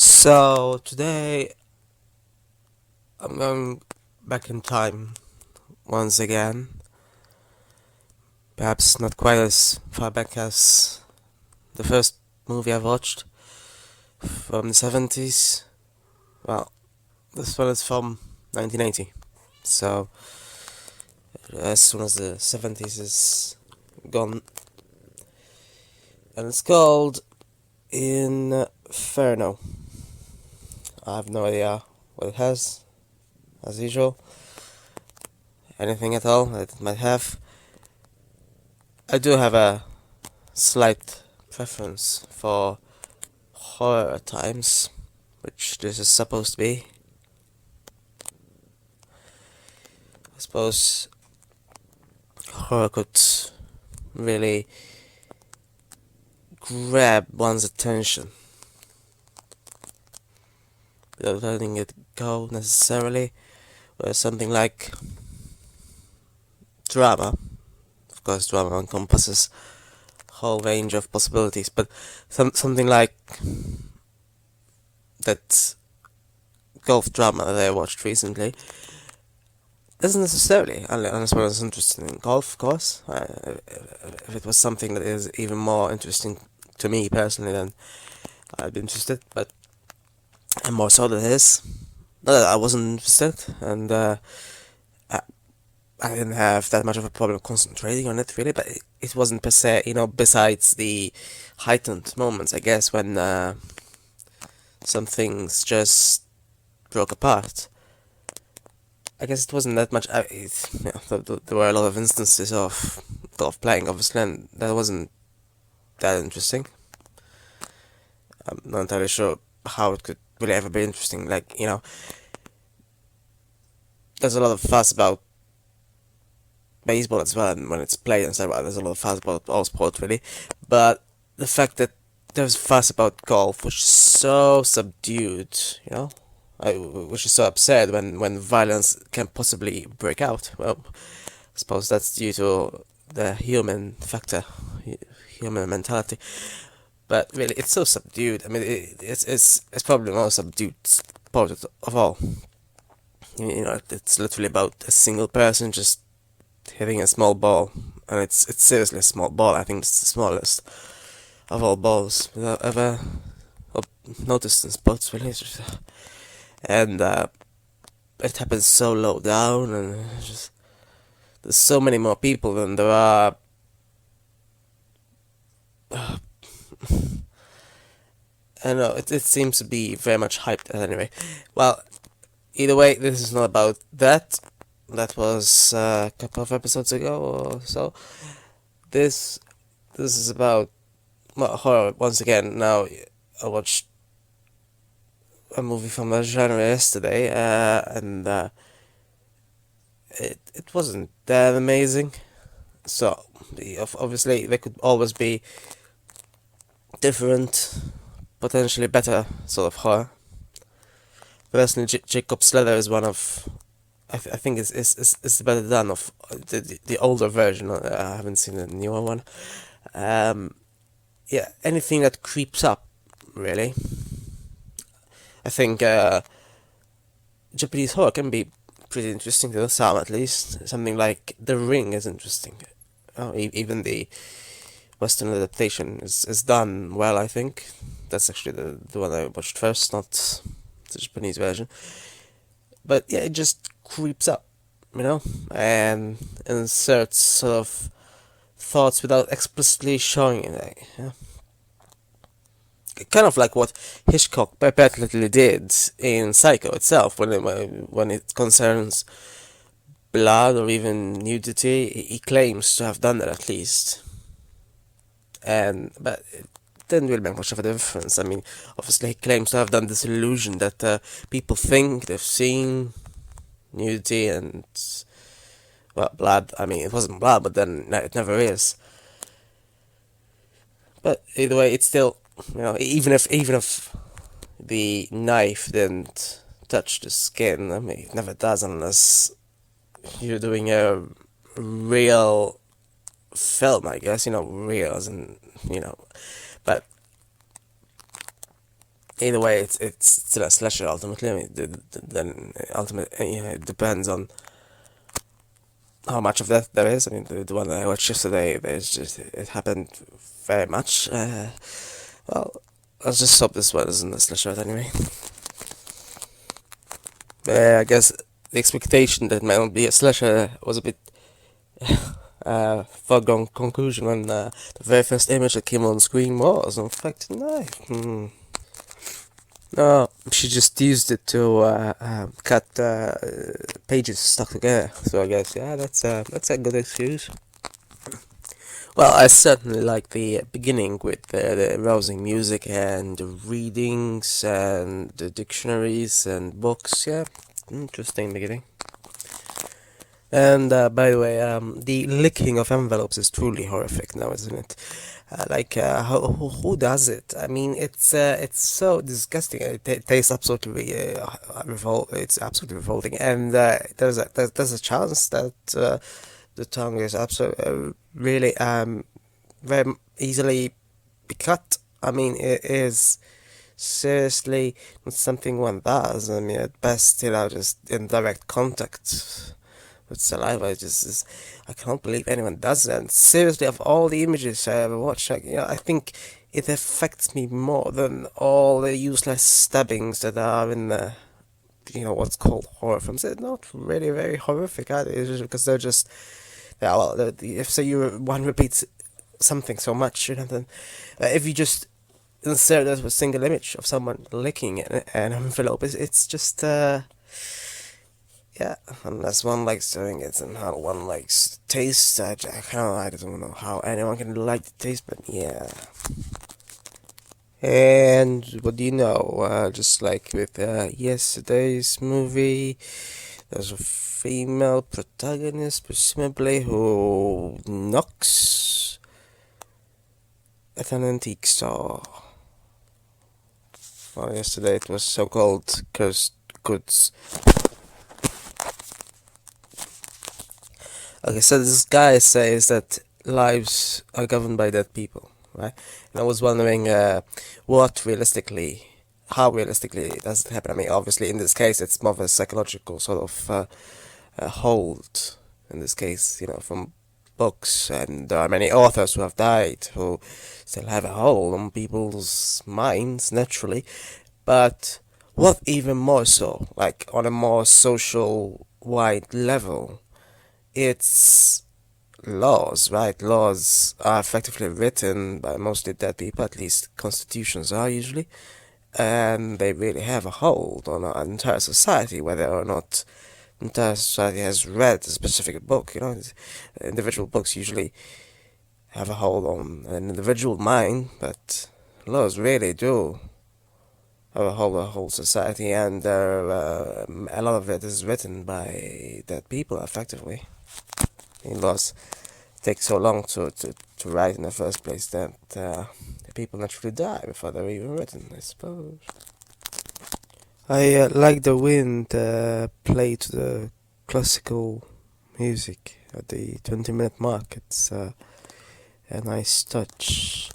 So today I'm going back in time once again. Perhaps not quite as far back as the first movie I watched from the 70s. Well, this one is from 1980. So as soon as the 70s is gone. And it's called Inferno. I have no idea what it has, as usual. Anything at all that it might have. I do have a slight preference for horror at times, which this is supposed to be. I suppose horror could really grab one's attention without letting it go necessarily, whereas something like drama, of course drama encompasses a whole range of possibilities, but something like that golf drama that I watched recently doesn't necessarily, unless one is interested in golf, of course. If it was something that is even more interesting to me personally, then I'd be interested, but and more so than this. Not that I wasn't interested, and I, I didn't have that much of a problem concentrating on it, really, but it wasn't per se, besides the heightened moments, I guess, when some things just broke apart. I guess it wasn't that much. There were a lot of instances of golf playing, obviously, and that wasn't that interesting. I'm not entirely sure how it could really ever be interesting. There's a lot of fuss about baseball as well, and when it's played and stuff, there's a lot of fuss about all sports, really. But the fact that there's fuss about golf, which is so subdued, which is so absurd when violence can possibly break out. Well, I suppose that's due to the human factor, human mentality. But really, it's so subdued. I mean, it's probably the most subdued sport of all. It's literally about a single person just hitting a small ball, and it's seriously a small ball. I think it's the smallest of all balls without ever noticed in sports, really. And it happens so low down, and just there's so many more people than there are. I know it seems to be very much hyped anyway. Well, either way, this is not about that. That was a couple of episodes ago or so. This is about horror once again. Now I watched a movie from that genre yesterday, and it wasn't that amazing. So obviously there could always be different, potentially better sort of horror. Personally, Jacob Slater is one of I think it's better done of the older version. I haven't seen the newer one. Yeah, anything that creeps up, really. I think Japanese horror can be pretty interesting to some, at least. Something like The Ring is interesting. Even the Western adaptation is done well, I think. That's actually the one I watched first, not the Japanese version. But yeah, it just creeps up, and inserts sort of thoughts without explicitly showing it. Kind of like what Hitchcock perpetually did in Psycho itself, when it concerns blood or even nudity. He claims to have done that at least, but it didn't really make much of a difference. I mean, obviously he claims to have done this illusion that people think they've seen nudity and blood. I mean, it wasn't blood, but then it never is. But either way, it's still, even if the knife didn't touch the skin, I mean, it never does unless you're doing a real film, I guess. Real as in, but either way, it's still a slasher ultimately. I mean, then ultimately, it depends on how much of that there is. I mean, the one that I watched yesterday, it happened very much. Well, let's just hope this one isn't a slasher anyway. I guess the expectation that it might not be a slasher was a bit foregone conclusion when the very first image that came on screen was, in fact, a knife. No, she just used it to cut pages stuck together. So I guess yeah, that's a good excuse. Well, I certainly like the beginning with the rousing music and the readings and the dictionaries and books. Yeah, interesting beginning. And by the way, the licking of envelopes is truly horrific now, isn't it? Who does it? I mean, it's so disgusting. It tastes absolutely It's absolutely revolting, and there's a chance that the tongue is absolutely really very easily be cut. I mean, it is seriously not something one does. I mean, at best, just in direct contact with saliva. I can't believe anyone does that. And seriously, of all the images I ever watched, I think it affects me more than all the useless stabbings that are in the, what's called horror films. They're not really very horrific either. It's just because they're just, yeah, well, if say one repeats something so much, then if you just insert that with a single image of someone licking an envelope, it's just yeah, unless one likes doing it and how one likes taste, I don't know how anyone can like the taste, but yeah. And what do you know? Just like with yesterday's movie, there's a female protagonist, presumably, who knocks at an antique store. Well, yesterday it was so-called cursed goods. Okay, so this guy says that lives are governed by dead people, right? And I was wondering, how realistically does it happen? I mean, obviously in this case it's more of a psychological sort of hold. In this case, from books, and there are many authors who have died who still have a hold on people's minds, naturally. But what even more so, like on a more social wide level? It's laws, right? Laws are effectively written by mostly dead people, at least constitutions are usually, and they really have a hold on an entire society, whether or not the entire society has read a specific book. Individual books usually have a hold on an individual mind, but laws really do have a whole society, and a lot of it is written by dead people, effectively. Laws take so long to write in the first place that the people naturally die before they're even written, I suppose. I like the wind play to the classical music at the 20-minute mark. It's a nice touch.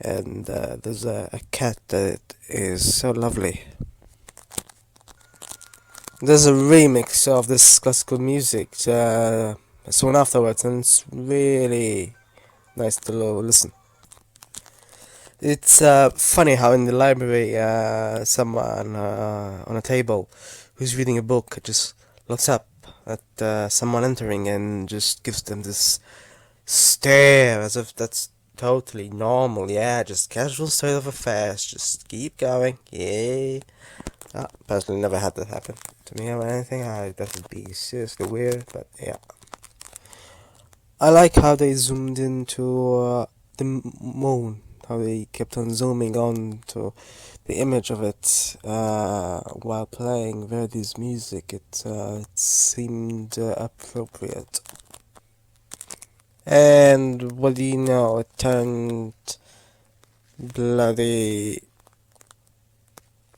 And there's a cat that is so lovely. There's a remix of this classical music soon afterwards, and it's really nice to listen. It's funny how in the library, someone on a table who's reading a book just looks up at someone entering and just gives them this stare as if that's totally normal. Yeah, just casual state of affairs. Just keep going. Yeah. Personally, never had that happen to me or anything. That would be seriously weird, but yeah. I like how they zoomed into the moon, how they kept on zooming on to the image of it while playing Verdi's music. It seemed appropriate. And what do you know? It turned bloody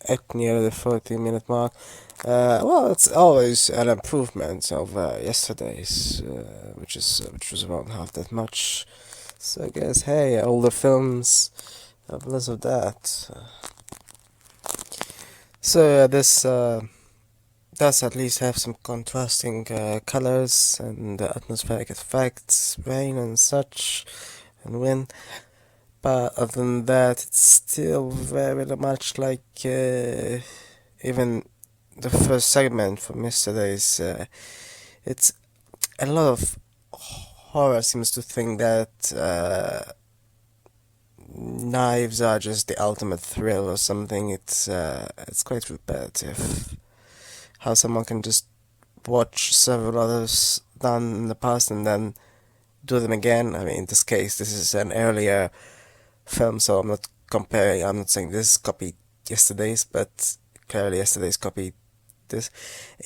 at near the 40-minute mark. Well, it's always an improvement over yesterday's, which was around half that much. So I guess, hey, older films have less of that. So this does at least have some contrasting colors and atmospheric effects, rain and such, and wind. But other than that, it's still very much like even the first segment from yesterday's. It's a lot of horror seems to think that knives are just the ultimate thrill or something. It's quite repetitive. How someone can just watch several others done in the past and then do them again. I mean, in this case, this is an earlier film, so I'm not comparing. I'm not saying this copied yesterday's, but clearly yesterday's copied this.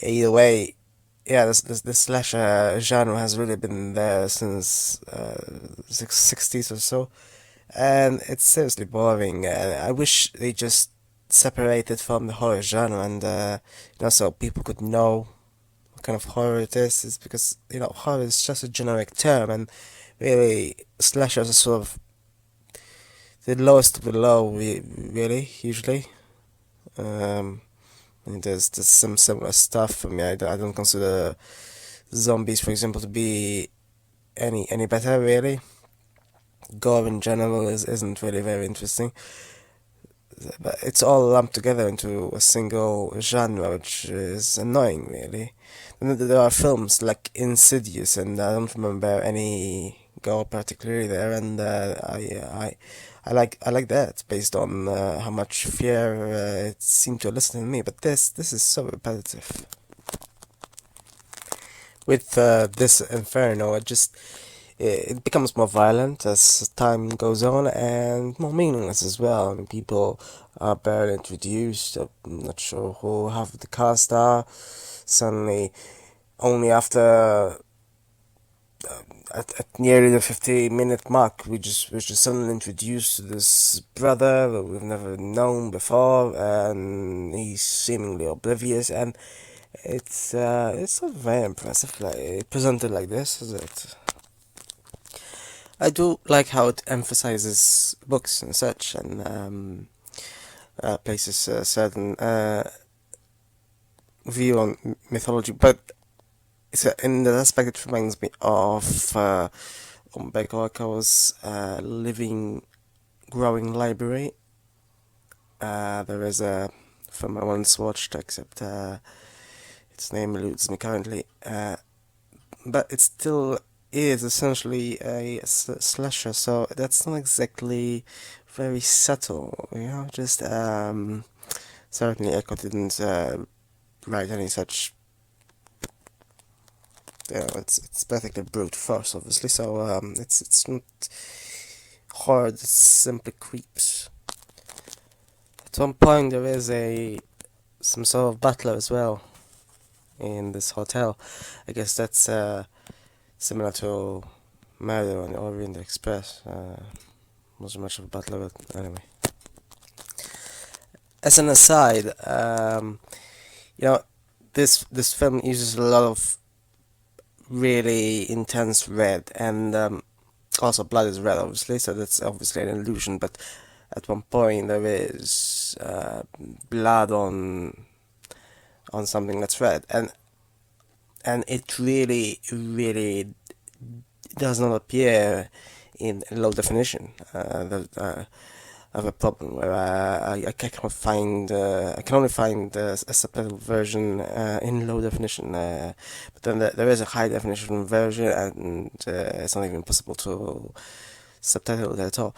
Either way, yeah, this slasher genre has really been there since 60s or so, and it's seriously boring. I wish they just separated from the horror genre and so people could know what kind of horror it is. It's because horror is just a generic term, and really slashers are sort of the lowest of the low, really, usually. Um, and there's some similar stuff. I mean, I don't consider zombies, for example, to be any better, really. Gore in general isn't really very interesting. But it's all lumped together into a single genre, which is annoying, really. And there are films like Insidious, and I don't remember any gore particularly there, and I like that based on how much fear it seemed to elicit in me. But this is so repetitive. With this Inferno, it becomes more violent as time goes on and more meaningless as well. I mean, people are barely introduced. I'm not sure who half of the cast are. Suddenly, only after at nearly the 50-minute mark, we're just suddenly introduced to this brother that we've never known before, and he's seemingly oblivious. And it's not very impressive, like presented like this, is it? I do like how it emphasizes books and such, and places a certain view on mythology, but in that aspect it reminds me of Umberto Eco's living, growing library. There is a film I once watched, except its name eludes me currently, but it still is essentially a slasher, so that's not exactly very subtle, just certainly Echo didn't write any such, it's basically brute force, obviously, so it's not hard, it's simply creeps. At one point there is a some sort of butler as well in this hotel. I guess that's similar to Mario on the Orient Express. Wasn't much of a butler, but anyway. As an aside, you know, this film uses a lot of really intense red, and also blood is red, obviously, so that's obviously an illusion. But at one point there is blood on something that's red, and it really does not appear in low definition. I have a problem where I cannot find I can only find a subtitle version in low definition, but then there is a high definition version, and it's not even possible to subtitle it at all.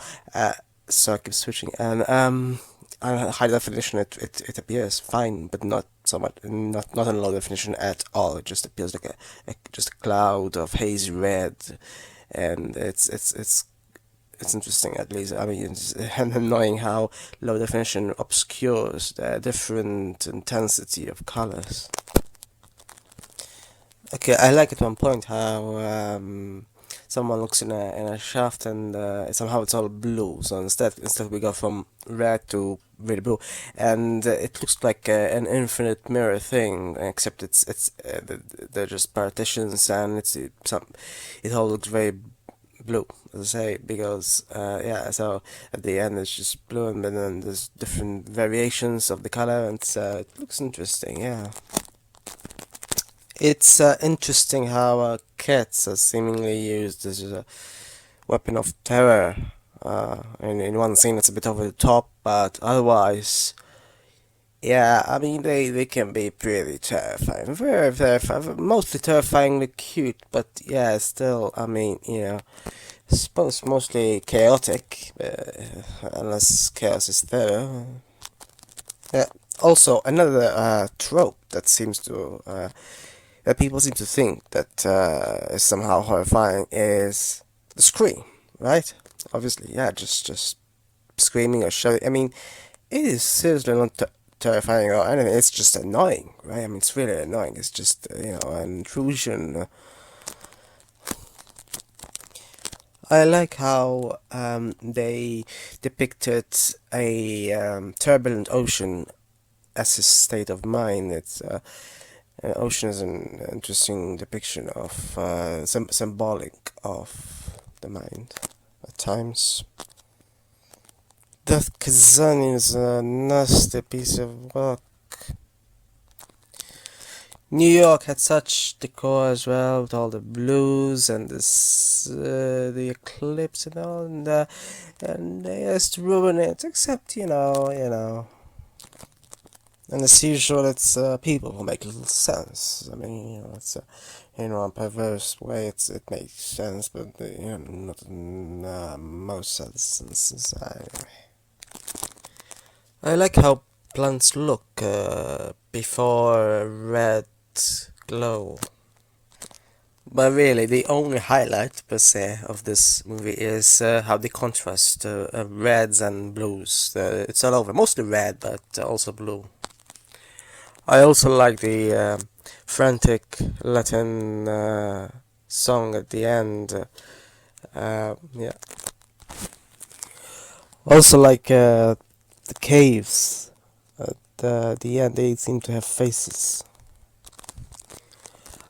So I keep switching, and high definition it appears fine, but not so much, not in low definition at all. It just appears like just a cloud of hazy red, and it's interesting, at least. I mean, it's annoying how low definition obscures the different intensity of colors. Okay, I like at one point how someone looks in a shaft, and somehow it's all blue. So instead we go from red to really blue, and it looks like an infinite mirror thing, except they're just partitions, and it all looks very blue, as I say, because yeah. So at the end it's just blue, and then there's different variations of the color, and it looks interesting. Yeah, it's interesting how cats are seemingly used as a weapon of terror. In one scene, it's a bit over the top, but otherwise, yeah, I mean, they can be pretty terrifying. Very terrifying. Mostly terrifyingly cute, but yeah, still, I mean, I suppose mostly chaotic, unless chaos is there. Yeah. Also, another trope that that people seem to think that is somehow horrifying is the scream, right? Obviously, yeah, just screaming or shouting. I mean, it is seriously not terrifying or anything. It's just annoying, right? I mean, it's really annoying. It's just an intrusion. I like how they depicted a turbulent ocean as his state of mind. It's ocean is an interesting depiction of symbolic of the mind at times. That Kazan is a nasty piece of work. New York had such decor as well, with all the blues and the eclipse and all, and they just ruin it. Except and as usual, it's people who make little sense. I mean, it's in one perverse way, it makes sense, but not in most instances. I like how plants look before red glow. But really, the only highlight per se of this movie is how they contrast reds and blues. It's all over, mostly red, but also blue. I also like the frantic Latin song at the end. Yeah. Also like the caves at the end. They seem to have faces.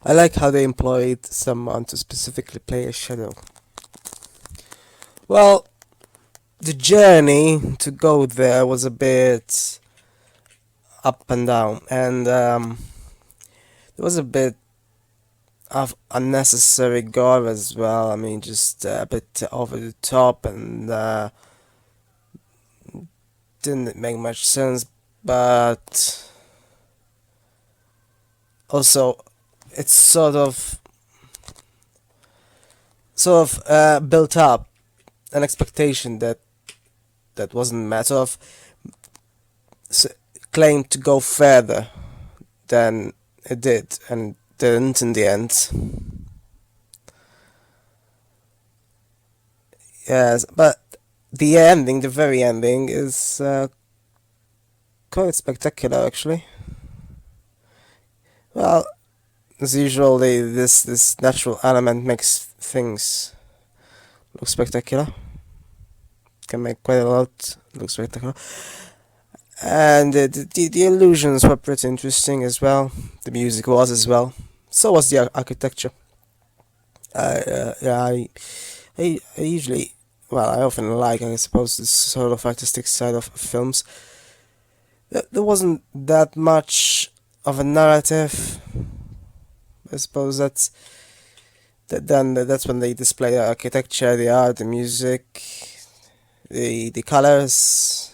I like how they employed someone to specifically play a shadow. Well, the journey to go there was a bit up and down, and there was a bit of unnecessary gore as well. I mean, just a bit over the top, and didn't make much sense, but also it's sort of built up an expectation that wasn't met, sort of claimed to go further than it did, and didn't in the end. Yes, but the very ending, is quite spectacular actually. Well, as usual, this natural element makes things look spectacular. Can make quite a lot look spectacular. And the illusions were pretty interesting as well. The music was as well. So was the architecture. Yeah, I usually, well, I often like, I suppose, this sort of artistic side of films. There wasn't that much of a narrative. I suppose that's when they display the architecture, the art, the music, the colors.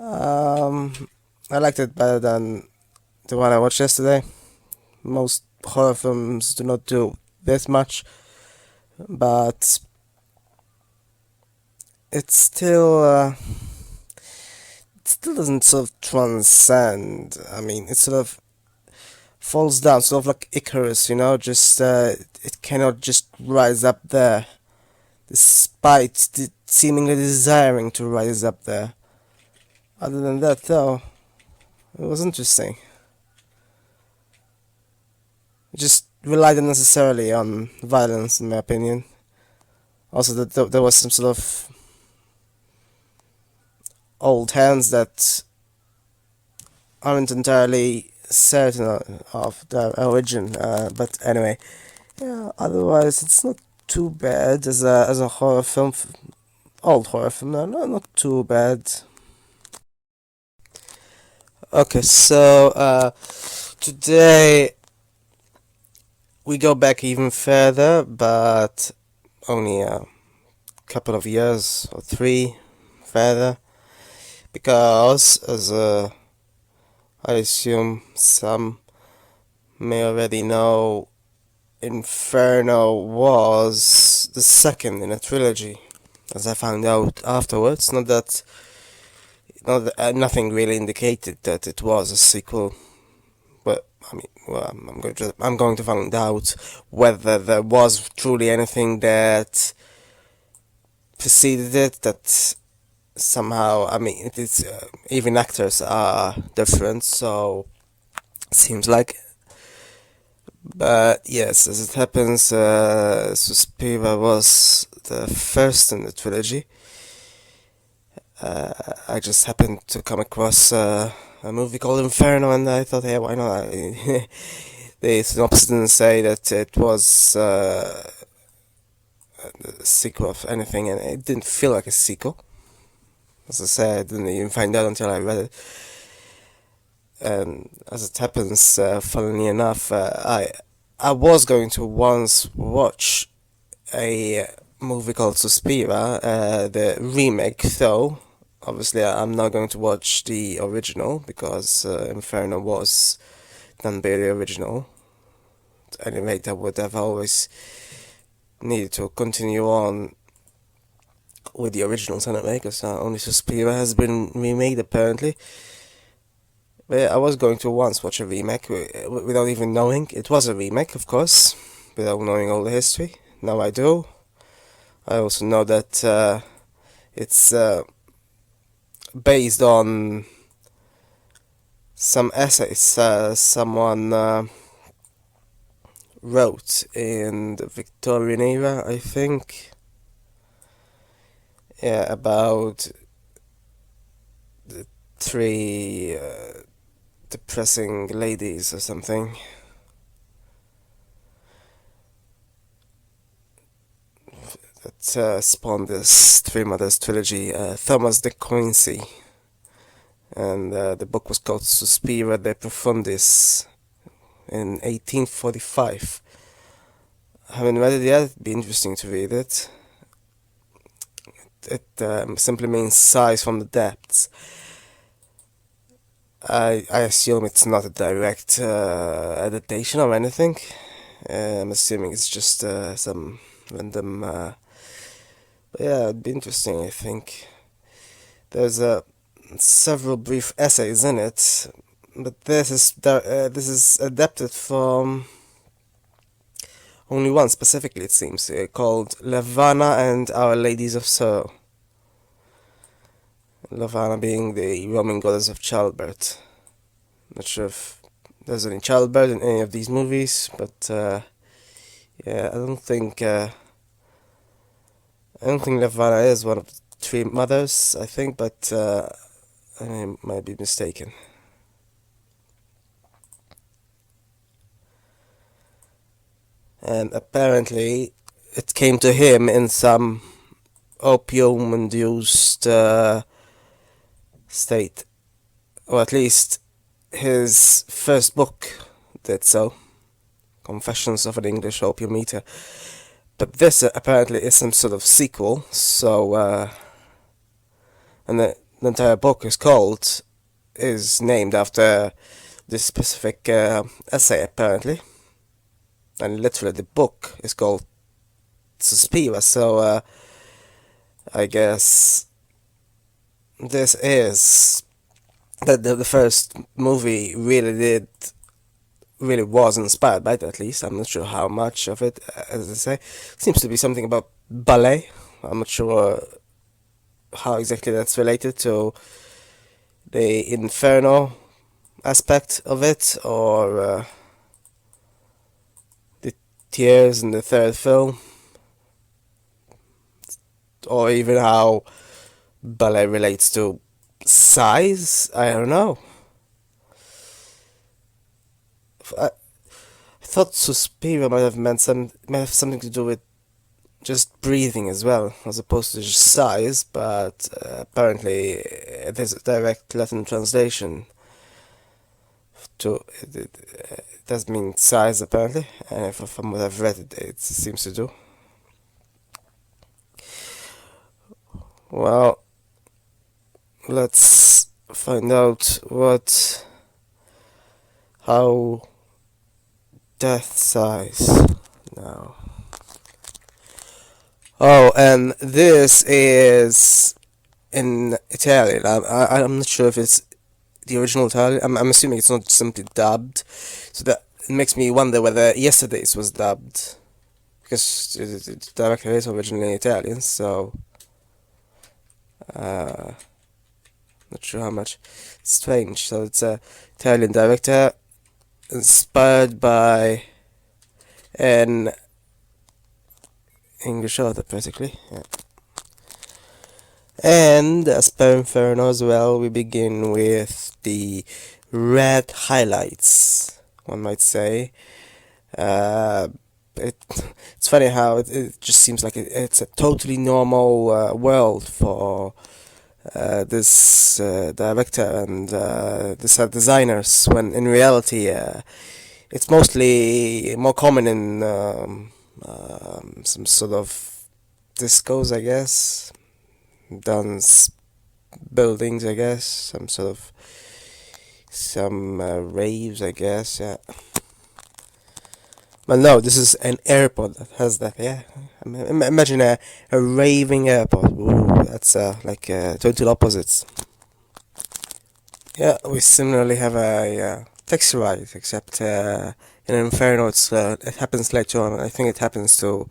I liked it better than the one I watched yesterday. Most horror films do not do this much, but it still doesn't sort of transcend. I mean, it sort of falls down, sort of like Icarus, just it cannot just rise up there, despite seemingly desiring to rise up there. Other than that, though, it was interesting. It just relied unnecessarily on violence, in my opinion. Also, that there was some sort of old hands that aren't entirely certain of the origin. But anyway, yeah. Otherwise, it's not too bad as a horror film. Old horror film. No, no, not too bad. Okay, so today we go back even further, but only a couple of years or three further, because as I assume some may already know, Inferno was the second in a trilogy, as I found out afterwards. Nothing really indicated that it was a sequel. But I mean, well, I'm going to find out whether there was truly anything that preceded it. That somehow, I mean, it is even actors are different, so it seems like. But yes, as it happens, Suspiria was the first in the trilogy. I just happened to come across a movie called Inferno, and I thought, hey, why not? The synopsis didn't say that it was a sequel of anything, and it didn't feel like a sequel. As I said, I didn't even find out until I read it. And as it happens, funnily enough, I was going to once watch a movie called Suspiria, the remake, though. Obviously, I'm not going to watch the original because Inferno was done by the original. At any rate, I would have always needed to continue on with the originals anyway, because only Suspiria has been remade apparently. But yeah, I was going to once watch a remake without even knowing it was a remake, of course, without knowing all the history. Now I do. I also know that it's based on some essays someone wrote in the Victorian era, I think. Yeah, about the three depressing ladies or something. That spawned this Three Mothers trilogy, Thomas de Quincey. And the book was called Suspira de Profundis in 1845. I haven't read it yet. It'd be interesting to read it. It simply means sighs from the depths. I assume it's not a direct adaptation or anything. I'm assuming it's just some random. But yeah, it'd be interesting, I think. There's several brief essays in it, but this is adapted from only one specifically, it seems, called Levana and Our Ladies of Sorrow. Levana being the Roman goddess of childbirth. Not sure if there's any childbirth in any of these movies, but yeah, I don't think Levana is one of the three mothers. I think, but I might be mistaken. And apparently, it came to him in some opium-induced state, or at least his first book did so. Confessions of an English Opium Eater. But this apparently is some sort of sequel, so and the entire book is named after this specific essay apparently, and literally the book is called Suspira. So I guess this is the first movie really was inspired by it, at least. I'm not sure how much of it, as I say. Seems to be something about ballet. I'm not sure how exactly that's related to the Inferno aspect of it, or the tears in the third film, or even how ballet relates to size. I don't know. I thought Suspiria might have something to do with just breathing as well, as opposed to just sighs, but apparently there's a direct Latin translation to it does mean sighs apparently, and from what I've read it seems to do. Well, let's find out how death sighs now. Oh, and this is in Italian. I'm not sure if it's the original Italian. I'm assuming it's not simply dubbed, so that it makes me wonder whether Yesterday's was dubbed, because the director is originally Italian. So, not sure how much. Strange. So it's a Italian director inspired by an English author, practically. Yeah. And as per Inferno as well, we begin with the red highlights, one might say. It's funny how it just seems like it's a totally normal world for this director and the set designers, when in reality it's mostly more common in some sort of discos, I guess, dance buildings, I guess, some raves, I guess, yeah. But no, this is an airport that has that, yeah. Imagine a raving airport. Ooh, that's like total opposites. Yeah, we similarly have a taxi ride, except in Inferno it happens later on. I think it happens to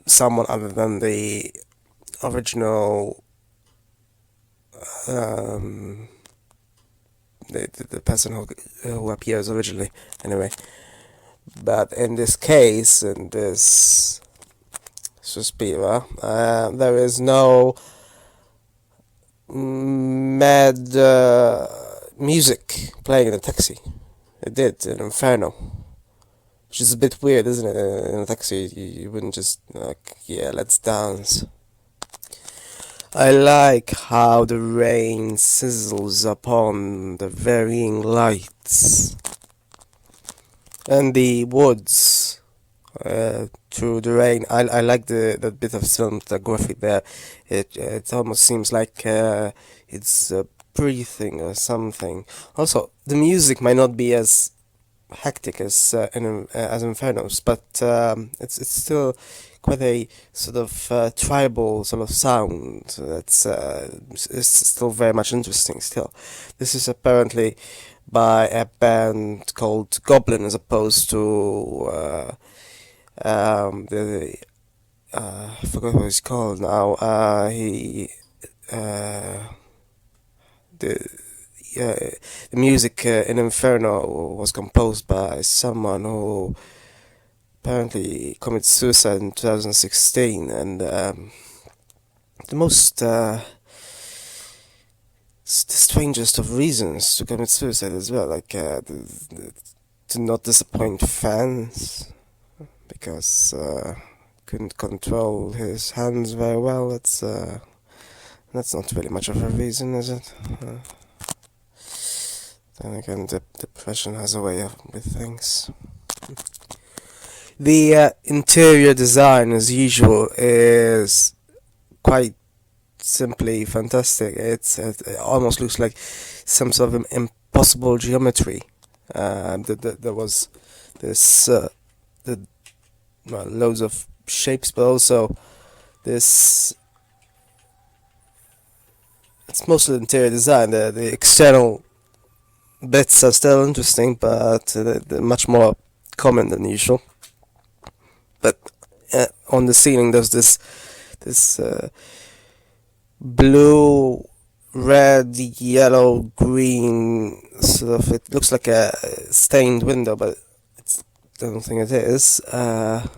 someone other than the original the person who appears originally. Anyway, but in this case, in this Suspiria, there is no mad music playing in the taxi. It did in Inferno, which is a bit weird, isn't it? In a taxi, you wouldn't just like, yeah, let's dance. I like how the rain sizzles upon the varying lights and the woods through the rain. I like that bit of cinematography there. It almost seems like it's breathing or something. Also, the music might not be as hectic as Inferno's, but it's still quite a sort of tribal sort of sound that's it's still very much interesting still. This is apparently by a band called Goblin, as opposed to I forgot what he's called now. The music in Inferno was composed by someone who apparently committed suicide in 2016, and the strangest of reasons to commit suicide as well, like to not disappoint fans, because couldn't control his hands very well. That's not really much of a reason, is it? Then again, depression has a way with things. The interior design, as usual, is quite simply fantastic. It almost looks like some sort of impossible geometry. There was this loads of shapes, but also this. It's mostly the interior design. The external bits are still interesting, but they're much more common than usual. But on the ceiling there's this blue, red, yellow, green sort of. It looks like a stained window, but I don't think it is. And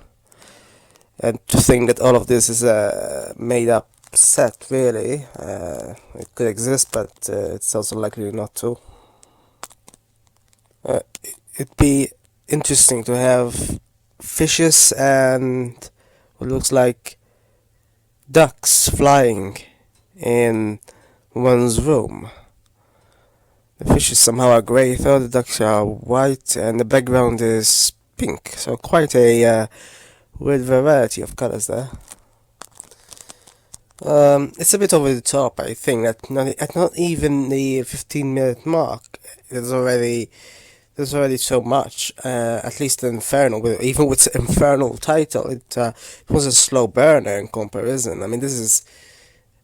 to think that all of this is a made up set, really, it could exist, but it's also likely not to. It'd be interesting to have fishes and what looks like ducks flying in one's room. The fishes somehow are grey, though the ducks are white, and the background is pink. So quite a weird variety of colours there. It's a bit over the top, I think. At not even the 15-minute mark, there's already so much. At least in Inferno, even with the Infernal title, it was a slow burner in comparison. I mean, this is.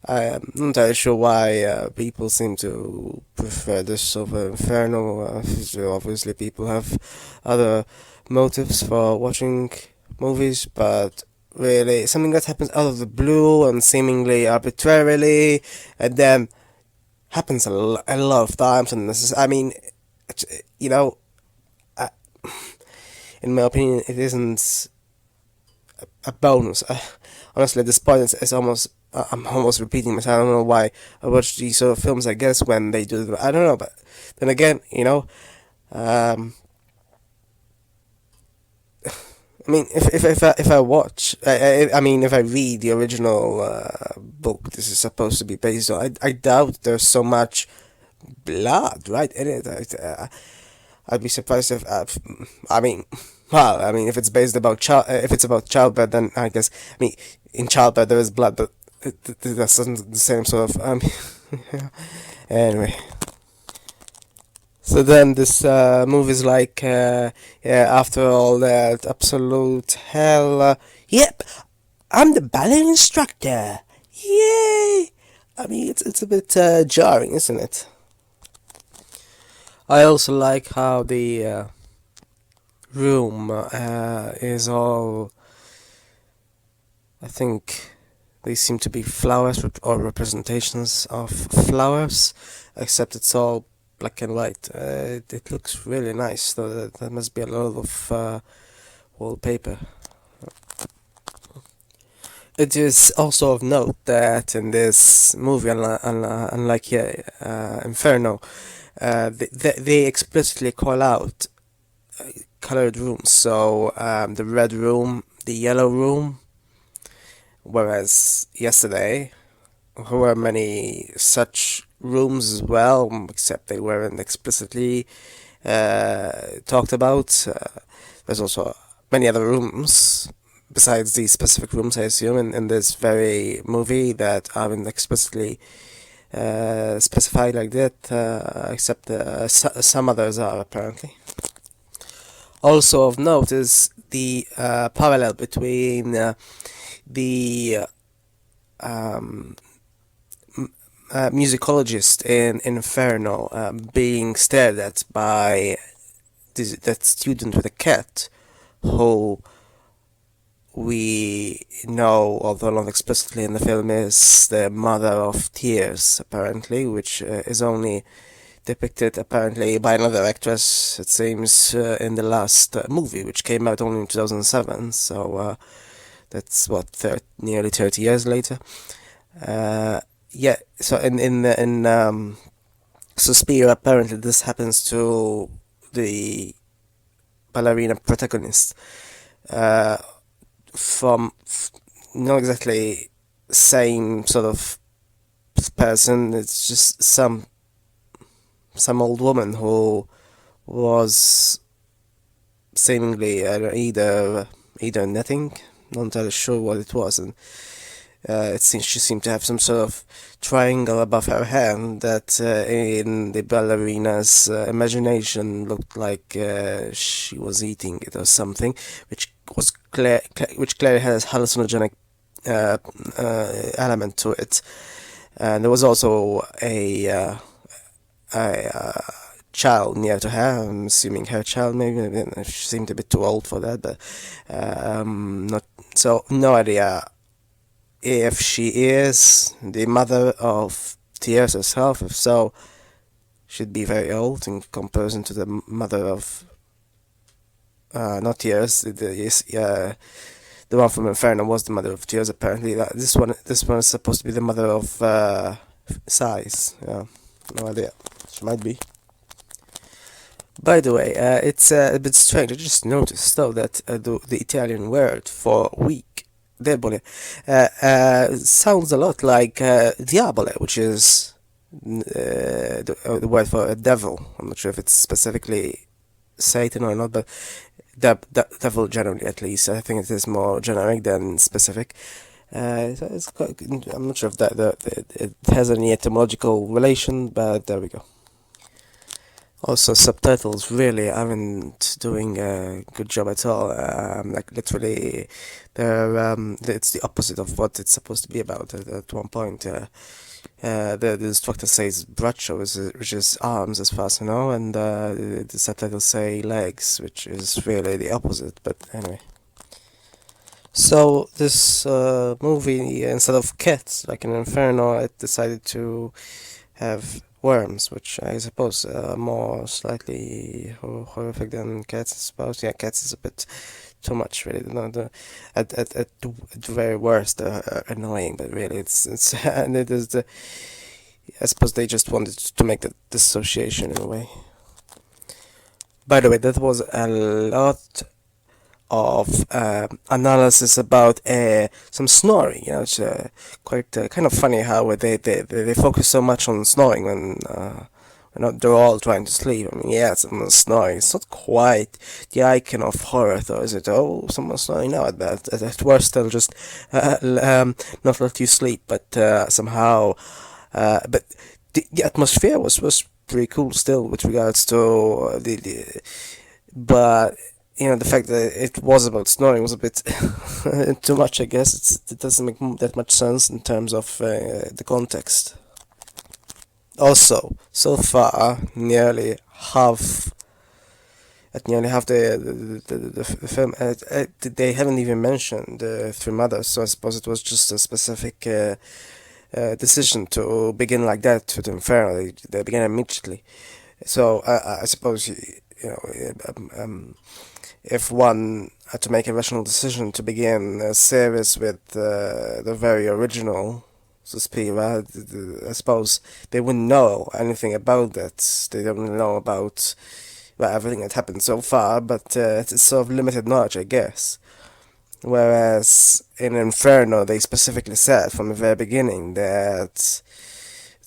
I'm not entirely sure why people seem to prefer this over Inferno. Obviously, people have other motives for watching movies, but really, something that happens out of the blue and seemingly arbitrarily, and then happens a lot of times, and this is, I mean, you know, uh, in my opinion, it isn't a bonus. Honestly, at this point, it's almost. I'm almost repeating myself. I don't know why I watch these sort of films. I guess when they do, I don't know. But then again, um, I mean, if I watch, I mean, if I read the original book, this is supposed to be based on. I doubt there's so much blood, right, in it. I'd be surprised if. I mean, well, I mean, if it's based about if it's about childbirth, then I guess. I mean, in childbirth there is blood, but that's the same sort of. Anyway. So then this movie's like, yeah, after all that absolute hell, yep, I'm the ballet instructor. Yay! I mean, it's a bit jarring, isn't it? I also like how the room is all. I think they seem to be flowers or representations of flowers, except it's all black and white. It looks really nice, so that must be a lot of wallpaper. It is also of note that in this movie, unlike Inferno, they explicitly call out colored rooms. So the red room, the yellow room, whereas yesterday there were many such rooms as well, except they weren't explicitly talked about. There's also many other rooms besides these specific rooms, I assume, in this very movie that aren't explicitly specified like that, except some others are apparently. Also of note is the parallel between the musicologist in Inferno being stared at by that student with a cat, who we know, although not explicitly in the film, is the mother of Tears, apparently, which is only depicted apparently by another actress, it seems, in the last movie, which came out only in 2007, so that's what, nearly 30 years later. Yeah, so in Suspiria, apparently this happens to the ballerina protagonist from not exactly same sort of person. It's just some old woman who was seemingly either knitting, not entirely sure what it was, and it seems she seemed to have some sort of triangle above her hand that in the ballerina's imagination looked like she was eating it or something, which was which clearly has hallucinogenic element to it. And there was also a child near to her. I'm assuming her child, maybe. She seemed a bit too old for that, but not so. No idea if she is the mother of Tears herself. If so, she'd be very old in comparison to the mother of not Tears. The one from Inferno was the mother of Tears. Apparently, this one is supposed to be the mother of Sighs. Yeah, no idea. She might be. By the way, it's a bit strange. I just noticed though that the Italian word for weak, debole, sounds a lot like diabole, which is the word for a devil. I'm not sure if it's specifically Satan or not, but devil generally, at least. I think it is more generic than specific. So it's quite, I'm not sure if it has any etymological relation, but there we go. Also, subtitles really aren't doing a good job at all. Like literally, it's the opposite of what it's supposed to be about. At one point, the instructor says bracho, which is arms, as far as I know, and the subtitles say legs, which is really the opposite. But anyway. So this movie, instead of cats, like in Inferno, it decided to have worms, which I suppose are more slightly horrific than cats. I suppose, yeah, cats is a bit too much, really. No, at the very worst, annoying, but really, it's and it is the. I suppose they just wanted to make the dissociation in a way. By the way, that was a lot of analysis about some snoring. It's quite kind of funny how they focus so much on snoring when they're all trying to sleep. I mean, yeah, someone's snoring. It's not quite the icon of horror, though, is it? Oh, someone's snoring now. At worst, they'll just not let you sleep, but somehow. But the atmosphere was pretty cool still with regards to but the fact that it was about snoring was a bit too much, I guess. It doesn't make that much sense in terms of the context. Also, so far, nearly half the film, they haven't even mentioned the three mothers, so I suppose it was just a specific decision to begin like that with Inferno. They began immediately. So I suppose if one had to make a rational decision to begin a series with the very original Suspiria, I suppose they wouldn't know anything about that. They don't really know about everything that happened so far, but it's sort of limited knowledge, I guess. Whereas in Inferno, they specifically said from the very beginning that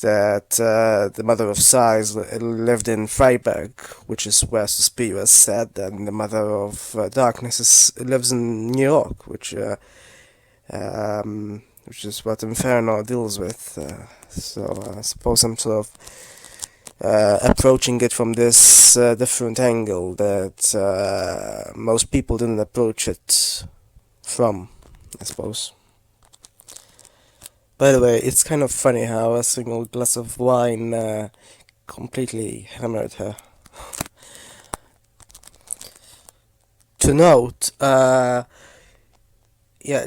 the mother of Sighs lived in Freiburg, which is where Suspiria is set, and the mother of Darkness lives in New York, which is what Inferno deals with. So I suppose I'm sort of approaching it from this different angle that most people didn't approach it from, I suppose. By the way, it's kind of funny how a single glass of wine completely hammered her. To note, yeah,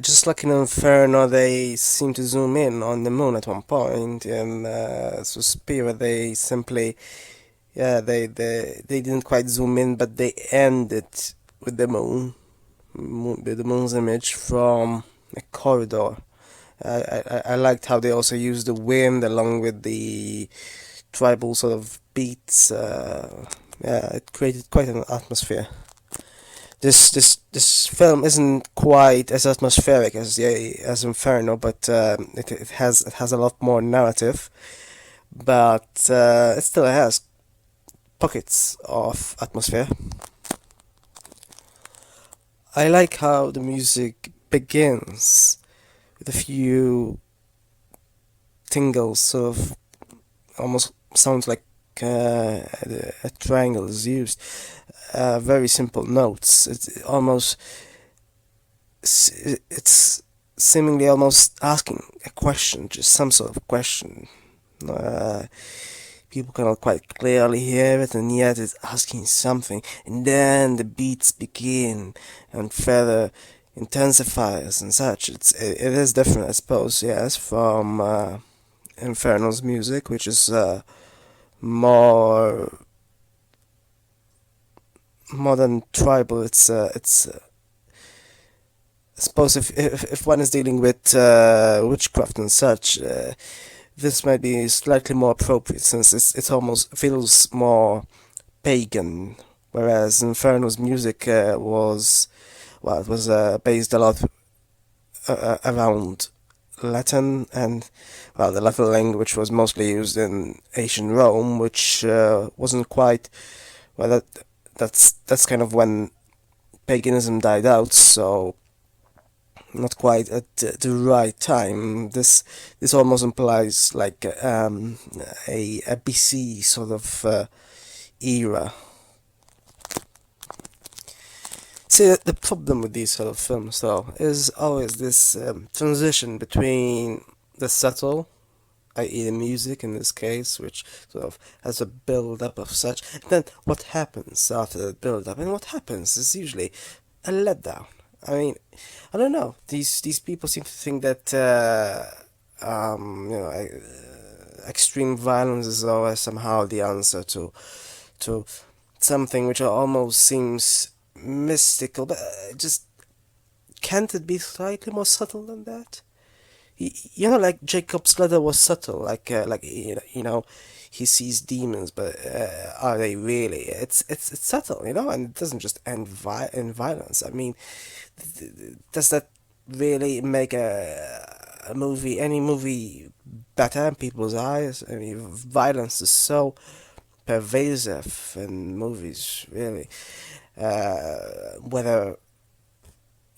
just like in Inferno, they seem to zoom in on the moon at one point. In Suspiria, they simply, yeah, they didn't quite zoom in, but they ended with the with the moon's image from a corridor. I liked how they also used the wind along with the tribal sort of beats. Yeah, it created quite an atmosphere. This film isn't quite as atmospheric as Inferno, but it has a lot more narrative. But it still has pockets of atmosphere. I like how the music begins with a few tingles, sort of almost sounds like a triangle is used. Very simple notes. It's seemingly almost asking a question, just some sort of question. People cannot quite clearly hear it, and yet it's asking something. And then the beats begin and further intensifiers and such. It is different, I suppose, yes, from Inferno's music, which is more than tribal. It's I suppose if one is dealing with witchcraft and such, this might be slightly more appropriate, since it almost feels more pagan, whereas Inferno's music was, well, it was based a lot around Latin, and well, the Latin language was mostly used in ancient Rome, which wasn't quite, well, that's kind of when paganism died out, so not quite at the right time. This almost implies like a BC sort of era. See, the problem with these sort of films, though, is always this transition between the subtle, i.e., the music in this case, which sort of has a build up of such, and then what happens after the build up, and what happens is usually a letdown. I mean, I don't know. These people seem to think that extreme violence is always somehow the answer to something which almost seems mystical, but just can't it be slightly more subtle than that? You know, like Jacob's ladder was subtle, like he sees demons, but are they really? It's subtle, and it doesn't just end in violence. I mean, does that really make any movie better in people's eyes? I mean, violence is so pervasive in movies, really. Whether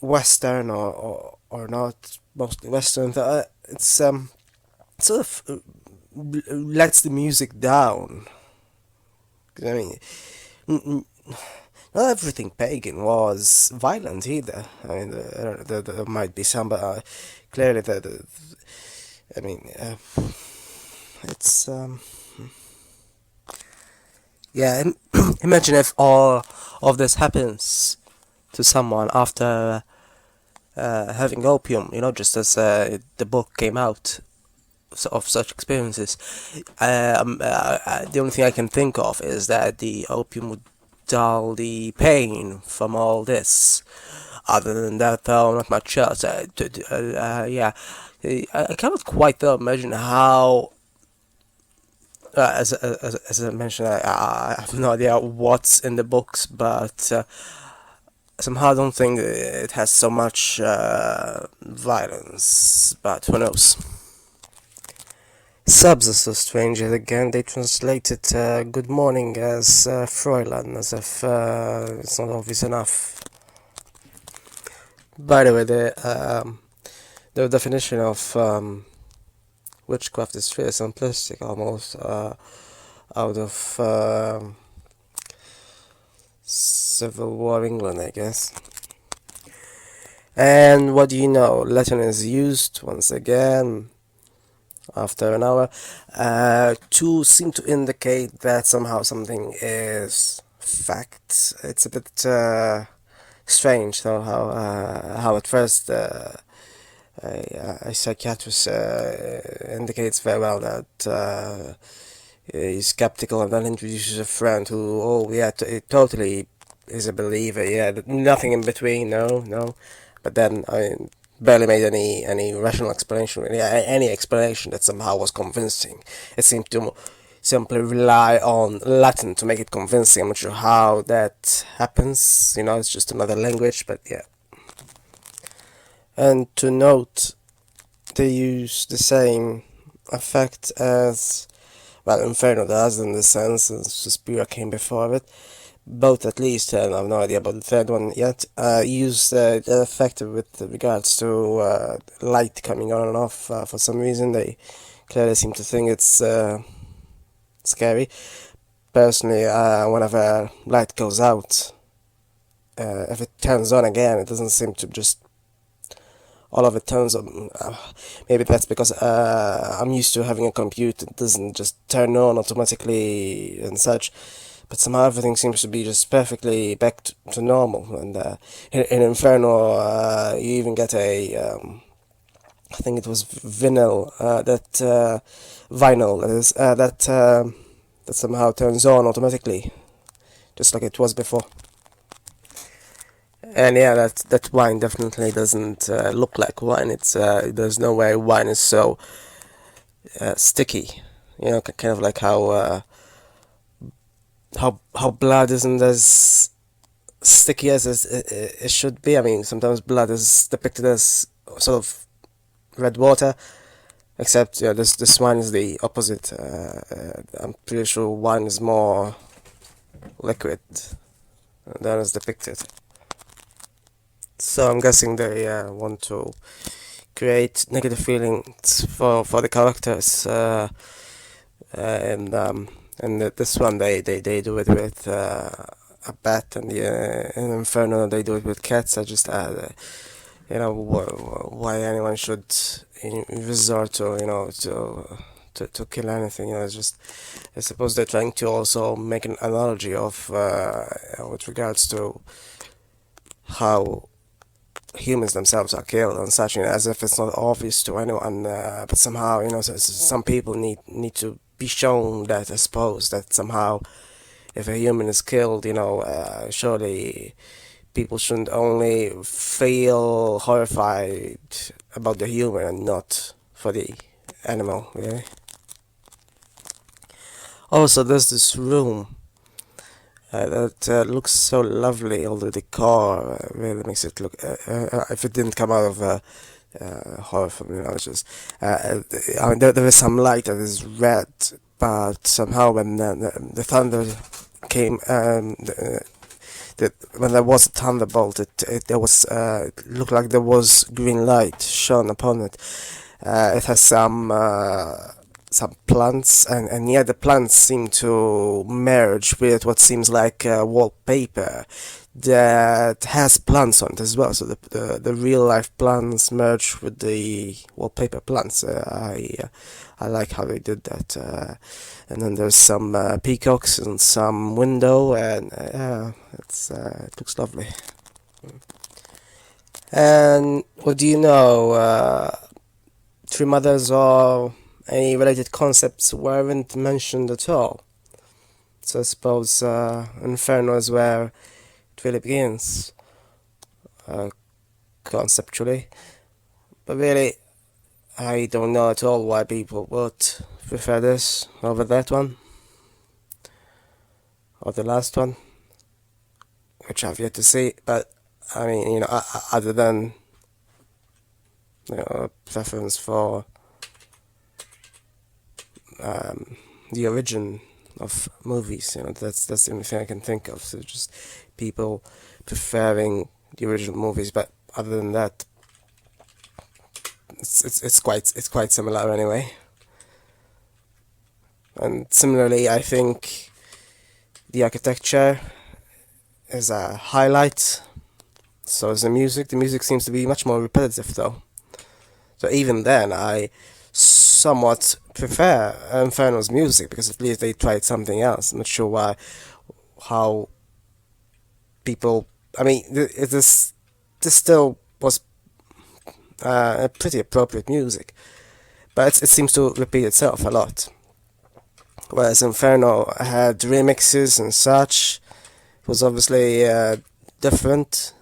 Western or not, mostly Western, it's sort of lets the music down. I mean, not everything pagan was violent either. I mean, there might be some, but clearly I mean, it's yeah. Imagine if all of this happens to someone after having opium, just as the book came out of such experiences. The only thing I can think of is that the opium would dull the pain from all this. Other than that, though, not much else. Yeah, I cannot quite though imagine how. As I mentioned, I have no idea what's in the books, but somehow I don't think it has so much violence. But who knows? Subs are so strange yet again. They translated "good morning" as Fräulein, as if it's not obvious enough. By the way, the definition of witchcraft is really simplistic, almost out of Civil War England, I guess. And what do you know? Latin is used once again after an hour to seem to indicate that somehow something is fact. It's a bit strange, though, how at first a psychiatrist indicates very well that he's skeptical, and then introduces a friend who, oh yeah, it totally is a believer, yeah, nothing in between, no. But then I barely made any rational explanation, really, any explanation that somehow was convincing. It seemed to simply rely on Latin to make it convincing. I'm not sure how that happens, it's just another language, but yeah. And to note, they use the same effect as, well, Inferno does, in the sense, and Suspiria came before it. Both, at least, and I have no idea about the third one yet, use the effect with regards to light coming on and off. For some reason, they clearly seem to think it's scary. Personally, whenever light goes out, if it turns on again, it doesn't seem to just all of it turns on. Maybe that's because I'm used to having a computer that doesn't just turn on automatically and such. But somehow everything seems to be just perfectly back to normal. And in Inferno, you even get I think it was vinyl, vinyl, that is, that somehow turns on automatically, just like it was before. And yeah, that wine definitely doesn't look like wine. There's no way wine is so sticky. Kind of like how how blood isn't as sticky as it should be. I mean, sometimes blood is depicted as sort of red water, except yeah, this wine is the opposite. I'm pretty sure wine is more liquid than is depicted. So I'm guessing they want to create negative feelings for the characters, and this one they do it with a bat, and in Inferno they do it with cats. I just you know why anyone should resort to to kill anything. It's just I suppose they're trying to also make an analogy of with regards to how humans themselves are killed and such, as if it's not obvious to anyone. But somehow, some people need to be shown that, I suppose, that somehow, if a human is killed, surely people shouldn't only feel horrified about the human and not for the animal, really. Also, there's this room that looks so lovely. All the decor really makes it look. If it didn't come out of horror film, it's just. I mean, there is some light that is red, but somehow when the thunder came, when there was a thunderbolt, there was it looked like there was green light shone upon it. It has some plants, and yeah, the plants seem to merge with what seems like wallpaper that has plants on it as well. So the real life plants merge with the wallpaper plants. I like how they did that. And then there's some peacocks and some window, and it looks lovely. And what do you know? Three Mothers or any related concepts weren't mentioned at all. So I suppose Inferno is where it really begins, conceptually. But really, I don't know at all why people would prefer this over that one, or the last one, which I've yet to see. But I mean, other than preference for the origin of movies, that's the only thing I can think of. So just people preferring the original movies, but other than that, it's quite similar anyway. And similarly, I think the architecture is a highlight. So is the music. The music seems to be much more repetitive, though. So even then, I somewhat prefer Inferno's music, because at least they tried something else. I'm not sure why, how people. I mean, this still was pretty appropriate music, but it seems to repeat itself a lot. Whereas Inferno had remixes and such, it was obviously different.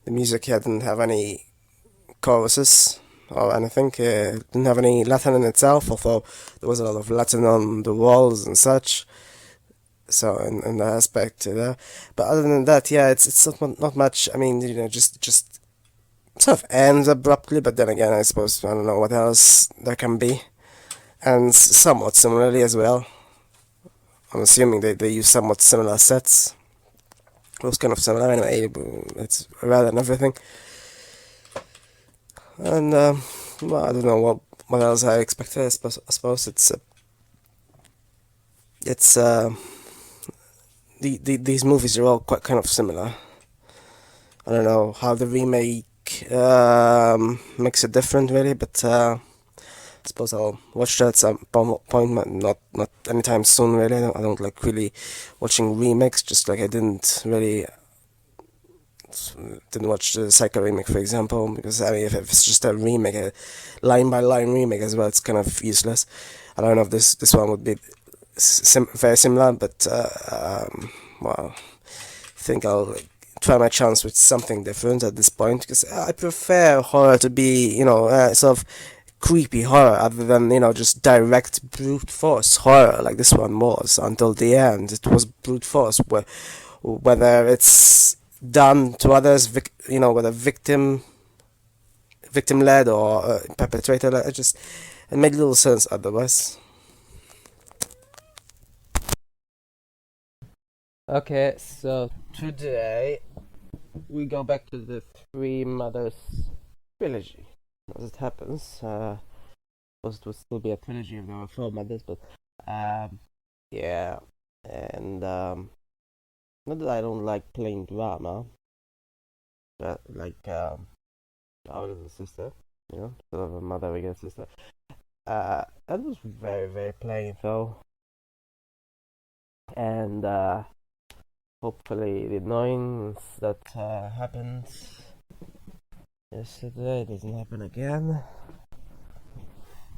The music here didn't have any choruses or anything. It didn't have any Latin in itself, although there was a lot of Latin on the walls and such. So in that aspect there, but other than that, yeah, it's not much. I mean, just sort of ends abruptly. But then again, I suppose I don't know what else there can be, and somewhat similarly as well. I'm assuming they use somewhat similar sets. It was kind of similar anyway. It's rather than everything. And well, I don't know what else I expected. I suppose it's these movies are all quite kind of similar. I don't know how the remake makes it different really, but I suppose I'll watch that at some point. Not anytime soon really. I don't like really watching remakes. Just like I didn't watch the Psycho remake, for example, because I mean, if it's just a remake, a line by line remake as well, it's kind of useless. I don't know if this one would be very similar, but well, I think I'll try my chance with something different at this point, because I prefer horror to be, sort of creepy horror other than, just direct brute force horror like this one was until the end. It was brute force, whether it's done to others, whether victim led or perpetrator led. It made little sense otherwise. Okay, so today we go back to the Three Mothers trilogy. As it happens, was it would still be a trilogy if there were four mothers, but yeah, and not that I don't like plain drama, but like our little sister, sort of a mother against sister. That was very very plain though, and hopefully the annoyance that happened yesterday doesn't happen again.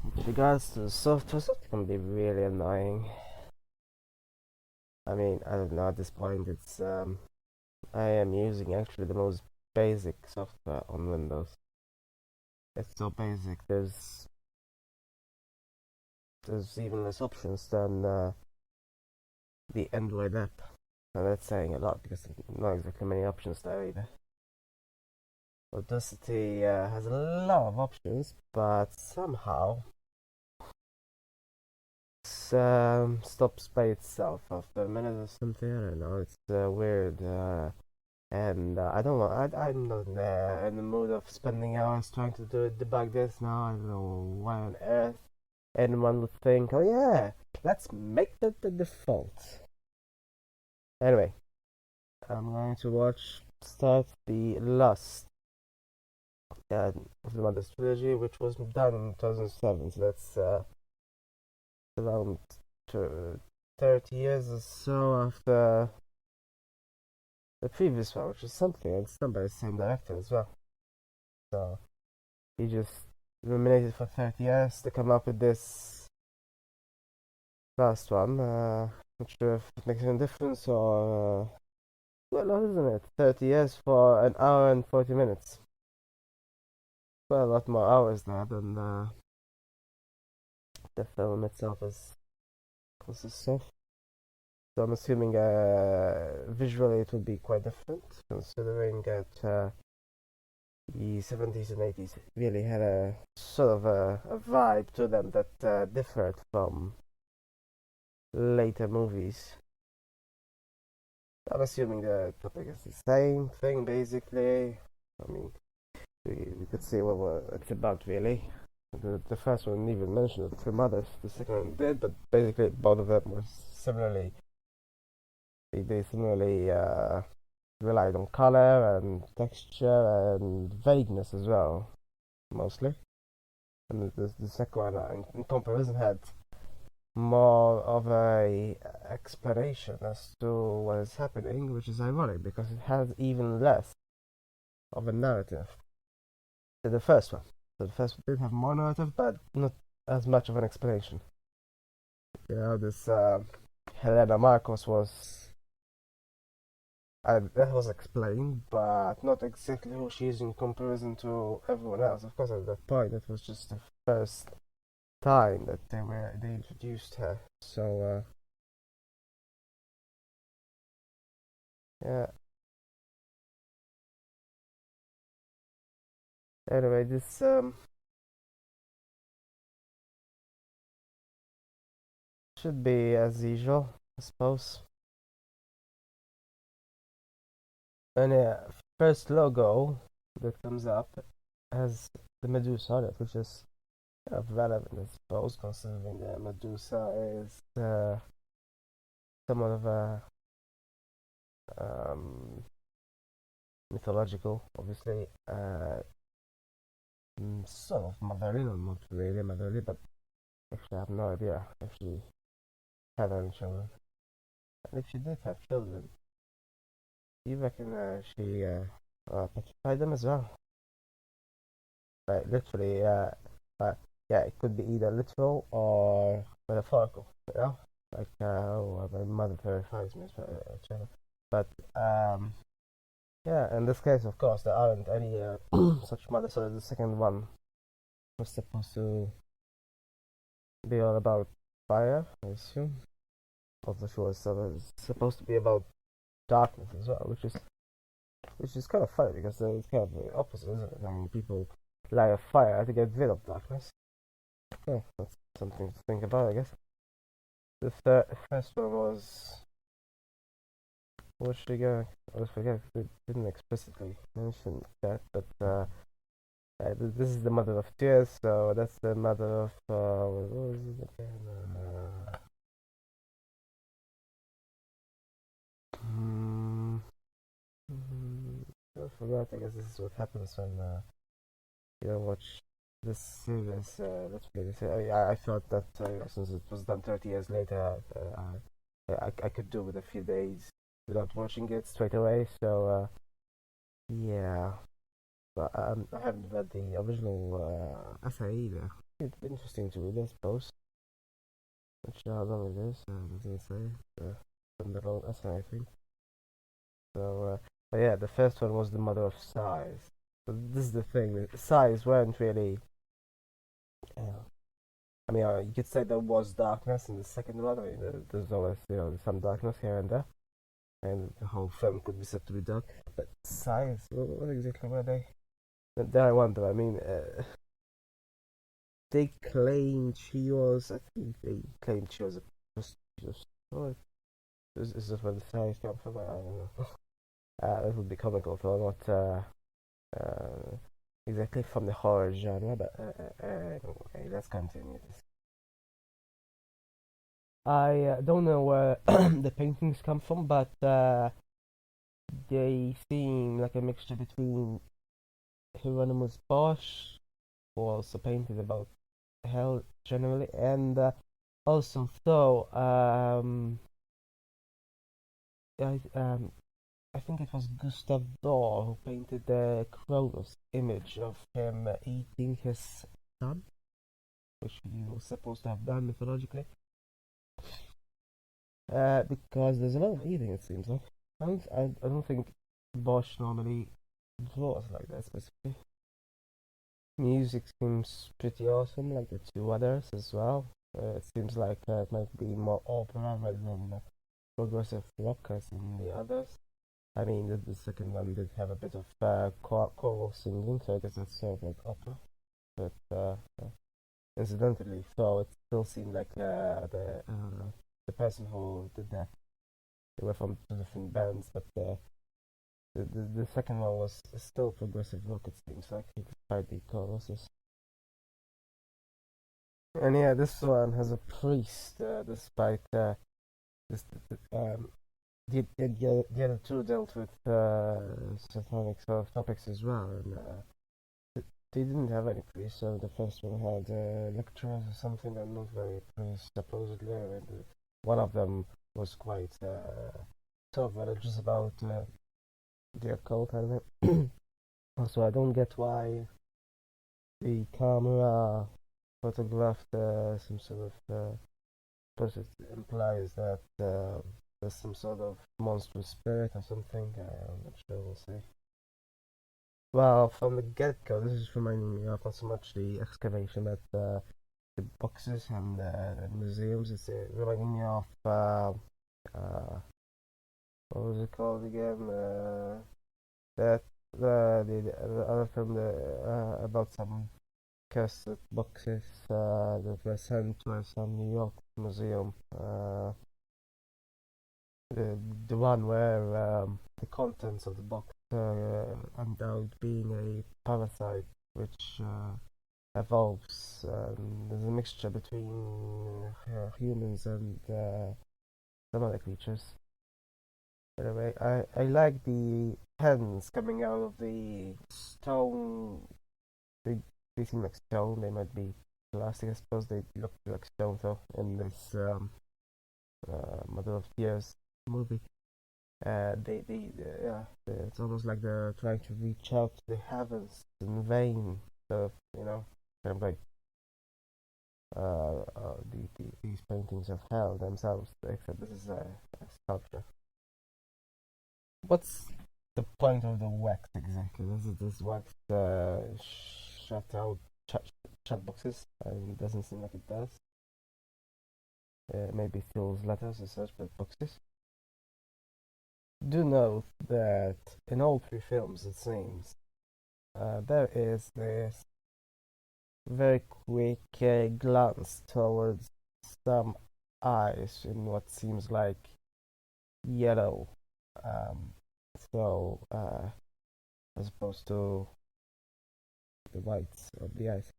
With regards to the software can be really annoying. I mean, I don't know, at this point I am using actually the most basic software on Windows. It's so basic, there's even less options than the Android app. And that's saying a lot because there's not exactly many options there either. Audacity has a lot of options, but somehow stops by itself after a minute or something. I don't know. It's weird, and I don't want. I'm not in the mood of spending hours trying to debug this now. I don't know why on earth anyone would think, oh yeah, let's make that the default. Anyway, I'm going to start the last of the Mother's trilogy, which was done in 2007. So that's around 30 years or so after the previous one, which is something. It's done by the same director as well. So he just ruminated for 30 years to come up with this last one. Not sure if it makes any difference or. Well, isn't it? 30 years for an hour and 40 minutes. Well, a lot more hours there than the film itself consists of. So I'm assuming visually it would be quite different, considering that the 70s and 80s really had a sort of a vibe to them that differed from later movies. I'm assuming the topic is the same thing, basically. I mean, we could see what it's about, really. The first one even mentioned the two mothers, the second one did, but basically both of them were similarly. They similarly relied on color and texture and vagueness as well, mostly. And the second one, in comparison, had more of a explanation as to what is happening, which is ironic because it has even less of a narrative than the first one. So the first one did have more narrative, but not as much of an explanation. This Helena Marcos that was explained, but not exactly who she is in comparison to everyone else. Of course, at that point, it was just the first time that they introduced her. So yeah. Anyway, this should be as usual, I suppose. And first logo that comes up has the Medusa on it, which is relevant, I suppose, considering the Medusa is somewhat of a mythological, obviously, sort of motherly, not really motherly, but actually I have no idea if she had any children. And if she did have children, you reckon she petrified them as well? Like literally, yeah, it could be either literal or metaphorical, Like, oh, my mother terrifies me, etc. But, yeah, in this case, of course, there aren't any such mothers, so the second one was supposed to be all about fire, I assume. Also, she was supposed to be about darkness as well, which is kind of funny because it's kind of the opposite, isn't it? I mean, people light a fire to get rid of darkness. Yeah, that's something to think about, I guess. First one was what should I go? I always forget. It didn't explicitly mention that, but this is the mother of tears, so that's the mother of what was it again? Hmm, I forgot. I guess this is what happens when you don't watch this series. Let's play this. I thought that since it was done 30 years later, I could do with a few days without watching it straight away. So yeah, but I haven't read the original essay either. It'd be interesting to read, I suppose. Not sure how long it is. Doesn't say. From the old essay, I think. So, but yeah, the first one was the mother of sighs. So this is the thing. Sighs weren't really. Uh, I mean, you could say there was darkness in the second one. I mean, there's always some darkness here and there, and the whole film could be said to be dark. But sighs, what exactly were they? Then I wonder. I mean, they claimed she was. I think they claimed she was a prostitute. Oh, is this where the sighs come from? I don't know. That would be comical, though not uh, exactly from the horror genre. But okay, let's continue this. I don't know where the paintings come from, but they seem like a mixture between Hieronymus Bosch, who also painted about hell generally, and also though I think it was Gustav Dahl who painted the Kronos image of him eating his son, which he was supposed to have done mythologically. Because there's a lot of eating, it seems like. I don't think Bosch normally draws like that specifically. Music seems pretty awesome, like the two others as well. It seems like it might be more opera rather than progressive rock as in the others. I mean, the second one did have a bit of choral singing, so I guess that's sort of like opera. But incidentally, so it still seemed like the person who did that, they were from two different bands, but the second one was still progressive rock. It seems like despite the choruses. And yeah, this one has a priest, despite this. The other two dealt with satanic sort of topics as well, and they didn't have any priests. So the first one had lecturers or something. I'm not very priests supposedly. And one of them was quite sort of religious about the occult. And also, I don't get why the camera photographed some sort of. Because it implies that there's some sort of monstrous spirit or something. I'm not sure. We'll see. Well, from the get-go, this is reminding me of not so much the excavation, but the boxes and museums. It's reminding me of uh, what was it called again? That the other film about some cursed boxes that were sent to some New York museum. The one where the contents of the box end out being a parasite which evolves. There's a mixture between humans and some other creatures. Anyway, I like the pens coming out of the stone. They, they seem like stone. They might be plastic. I suppose they look like stone though in this Mother of Tears movie. It's almost like they're trying to reach out to the heavens in vain. So kind of like these paintings of hell themselves. Except this is a sculpture. What's the point of the wax exactly? This wax shut out, chat boxes, and it doesn't seem like it does. Maybe those letters or such, but boxes. Do note that in all three films, it seems, there is this very quick glance towards some eyes in what seems like yellow. Um, as opposed to the whites of the eyes.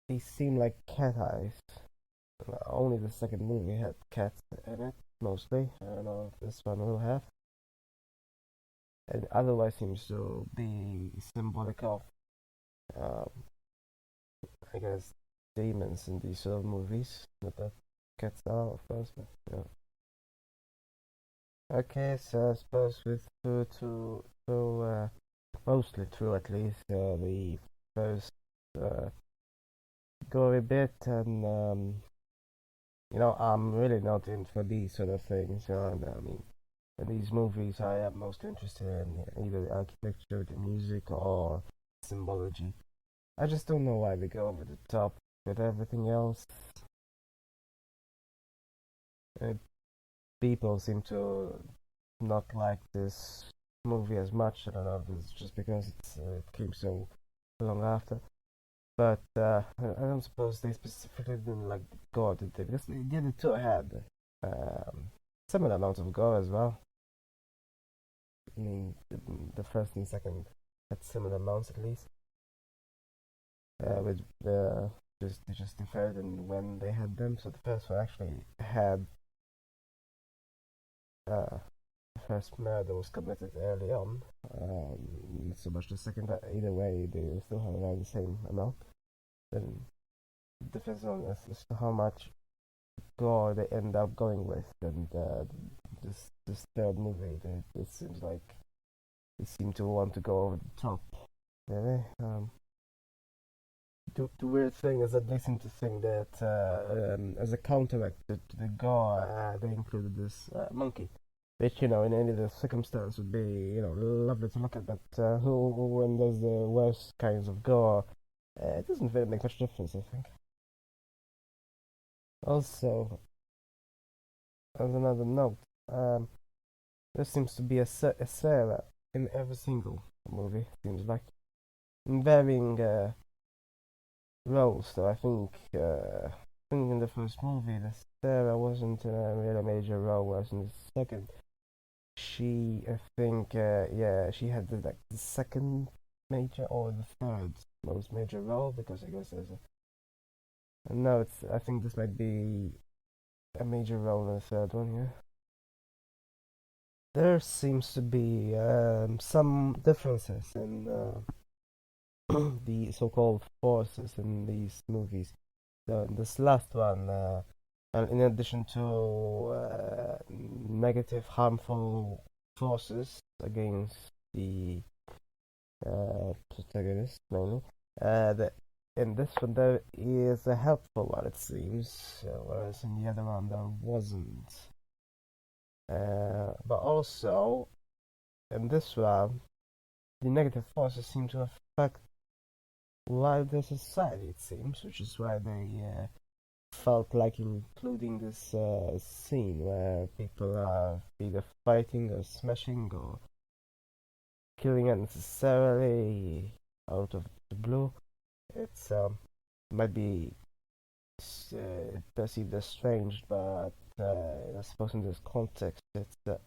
They seem like cat eyes. Only the second movie had cats in it, mostly. I don't know if this one will have. It otherwise seems to be symbolic of, um, I guess, demons in these sort of movies. Not that cats are, of course, but yeah. Okay, so I suppose with mostly true at least, the first uh, gory bit, and I'm really not in for these sort of things. I mean, in these movies, I am most interested in either the architecture, the music, or symbology. I just don't know why they go over the top with everything else. Uh, People seem to not like this movie as much. I don't know if it's just because it came so long after. But I don't suppose they specifically didn't like gore, did they? Because the other two had um, similar amounts of gore as well. I mean, the first and second had similar amounts at least. With just differed in when they had them. So the first one actually had uh, the first murder was committed early on. Not so much the second, but either way, they still have around the same amount. Then it depends on as to how much gore they end up going with, and this third movie, it seems like they seem to want to go over the top. Really. The weird thing is that they seem to think that as a counteract to the gore, they included this monkey, which in any other circumstance would be lovely to look at, but who when there's the worst kinds of gore, it doesn't really make much difference, I think. Also, as another note, there seems to be a Sarah in every single movie. Seems like in varying roles. So I think in the first movie, the Sarah wasn't a really major role, whereas in the second, I think, yeah, she had the second major or the third most major role because I guess there's a. No, I think this might be a major role in the third one. Yeah. There seems to be some differences in the so-called forces in these movies. So in this last one, and in addition to negative, harmful forces against the protagonist, mainly, the, in this one there is a helpful one, it seems, whereas in the other one there wasn't. But also, in this one, the negative forces seem to affect wider society, it seems, which is why they felt like including this scene where people are either fighting or smashing or killing unnecessarily out of the blue. It's might be perceived as strange, but I suppose in this context, it sort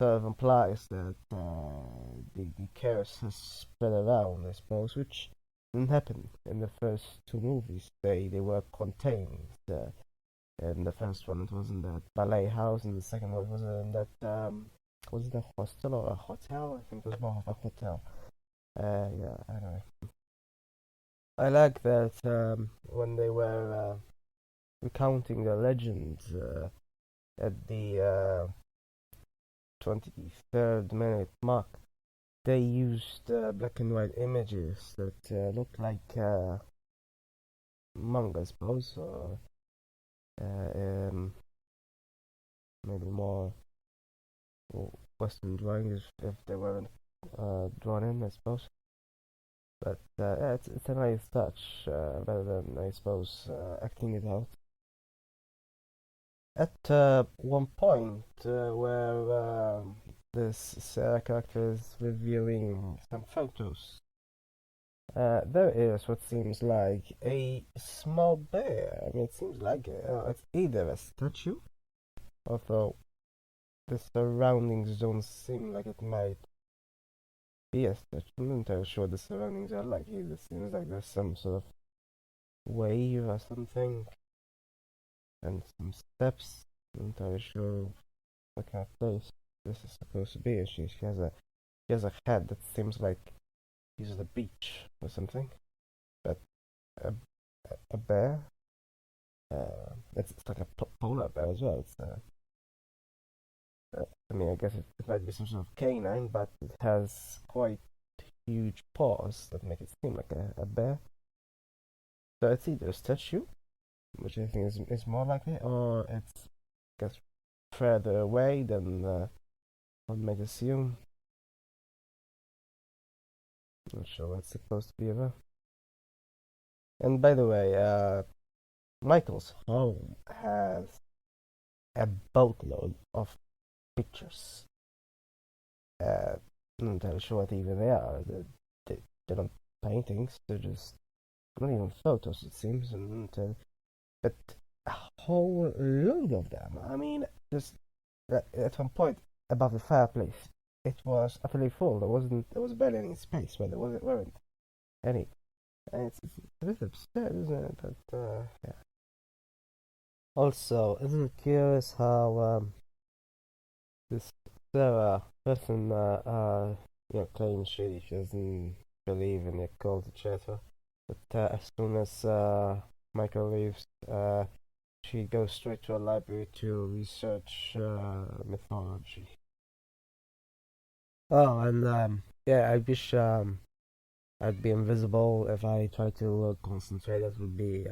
of implies that the chaos has spread around, I suppose, which didn't happen in the first two movies. They were contained. In the first one, it was in that ballet house, and the second one was in that was it a hostel or a hotel? I think it was more of a hotel. Yeah, anyway. I like that when they were recounting the legends at the 23rd minute mark, they used black and white images that looked like manga, I suppose, or maybe more Western drawings if they weren't drawn in, I suppose. But yeah, it's a nice touch, better than I suppose acting it out. At one point where this Sarah character is reviewing some photos, there is what seems like a small bear. I mean, it seems like it's either a statue, although the surroundings don't seem like it might be a statue. I'm not entirely sure what the surroundings are like. It seems like there's some sort of wave or something, and some steps. I'm not entirely sure what kind of place this is supposed to be. She has a head that seems like she's at the beach or something. But a, a bear. It's like a polar bear as well. I mean, I guess it might be some sort of canine, but it has quite huge paws that make it seem like a bear. So it's either a statue, which I think is more likely, or it's, I guess, further away than one might assume. Not sure what it's supposed to be about. And by the way, Michael's home has a boatload of pictures. I'm not entirely sure what even they are. They're not paintings. They're just not even photos, it seems. But a whole load of them. I mean, just at one point above the fireplace, it was utterly full. There was barely any space where weren't any. And it's a bit absurd, isn't it? But yeah. Also, isn't it curious how this Sarah person claims she doesn't believe in the occult, etc. But as soon as Michael leaves, she goes straight to a library to research mythology. Oh, and yeah, I wish I'd be invisible if I try to concentrate. That would be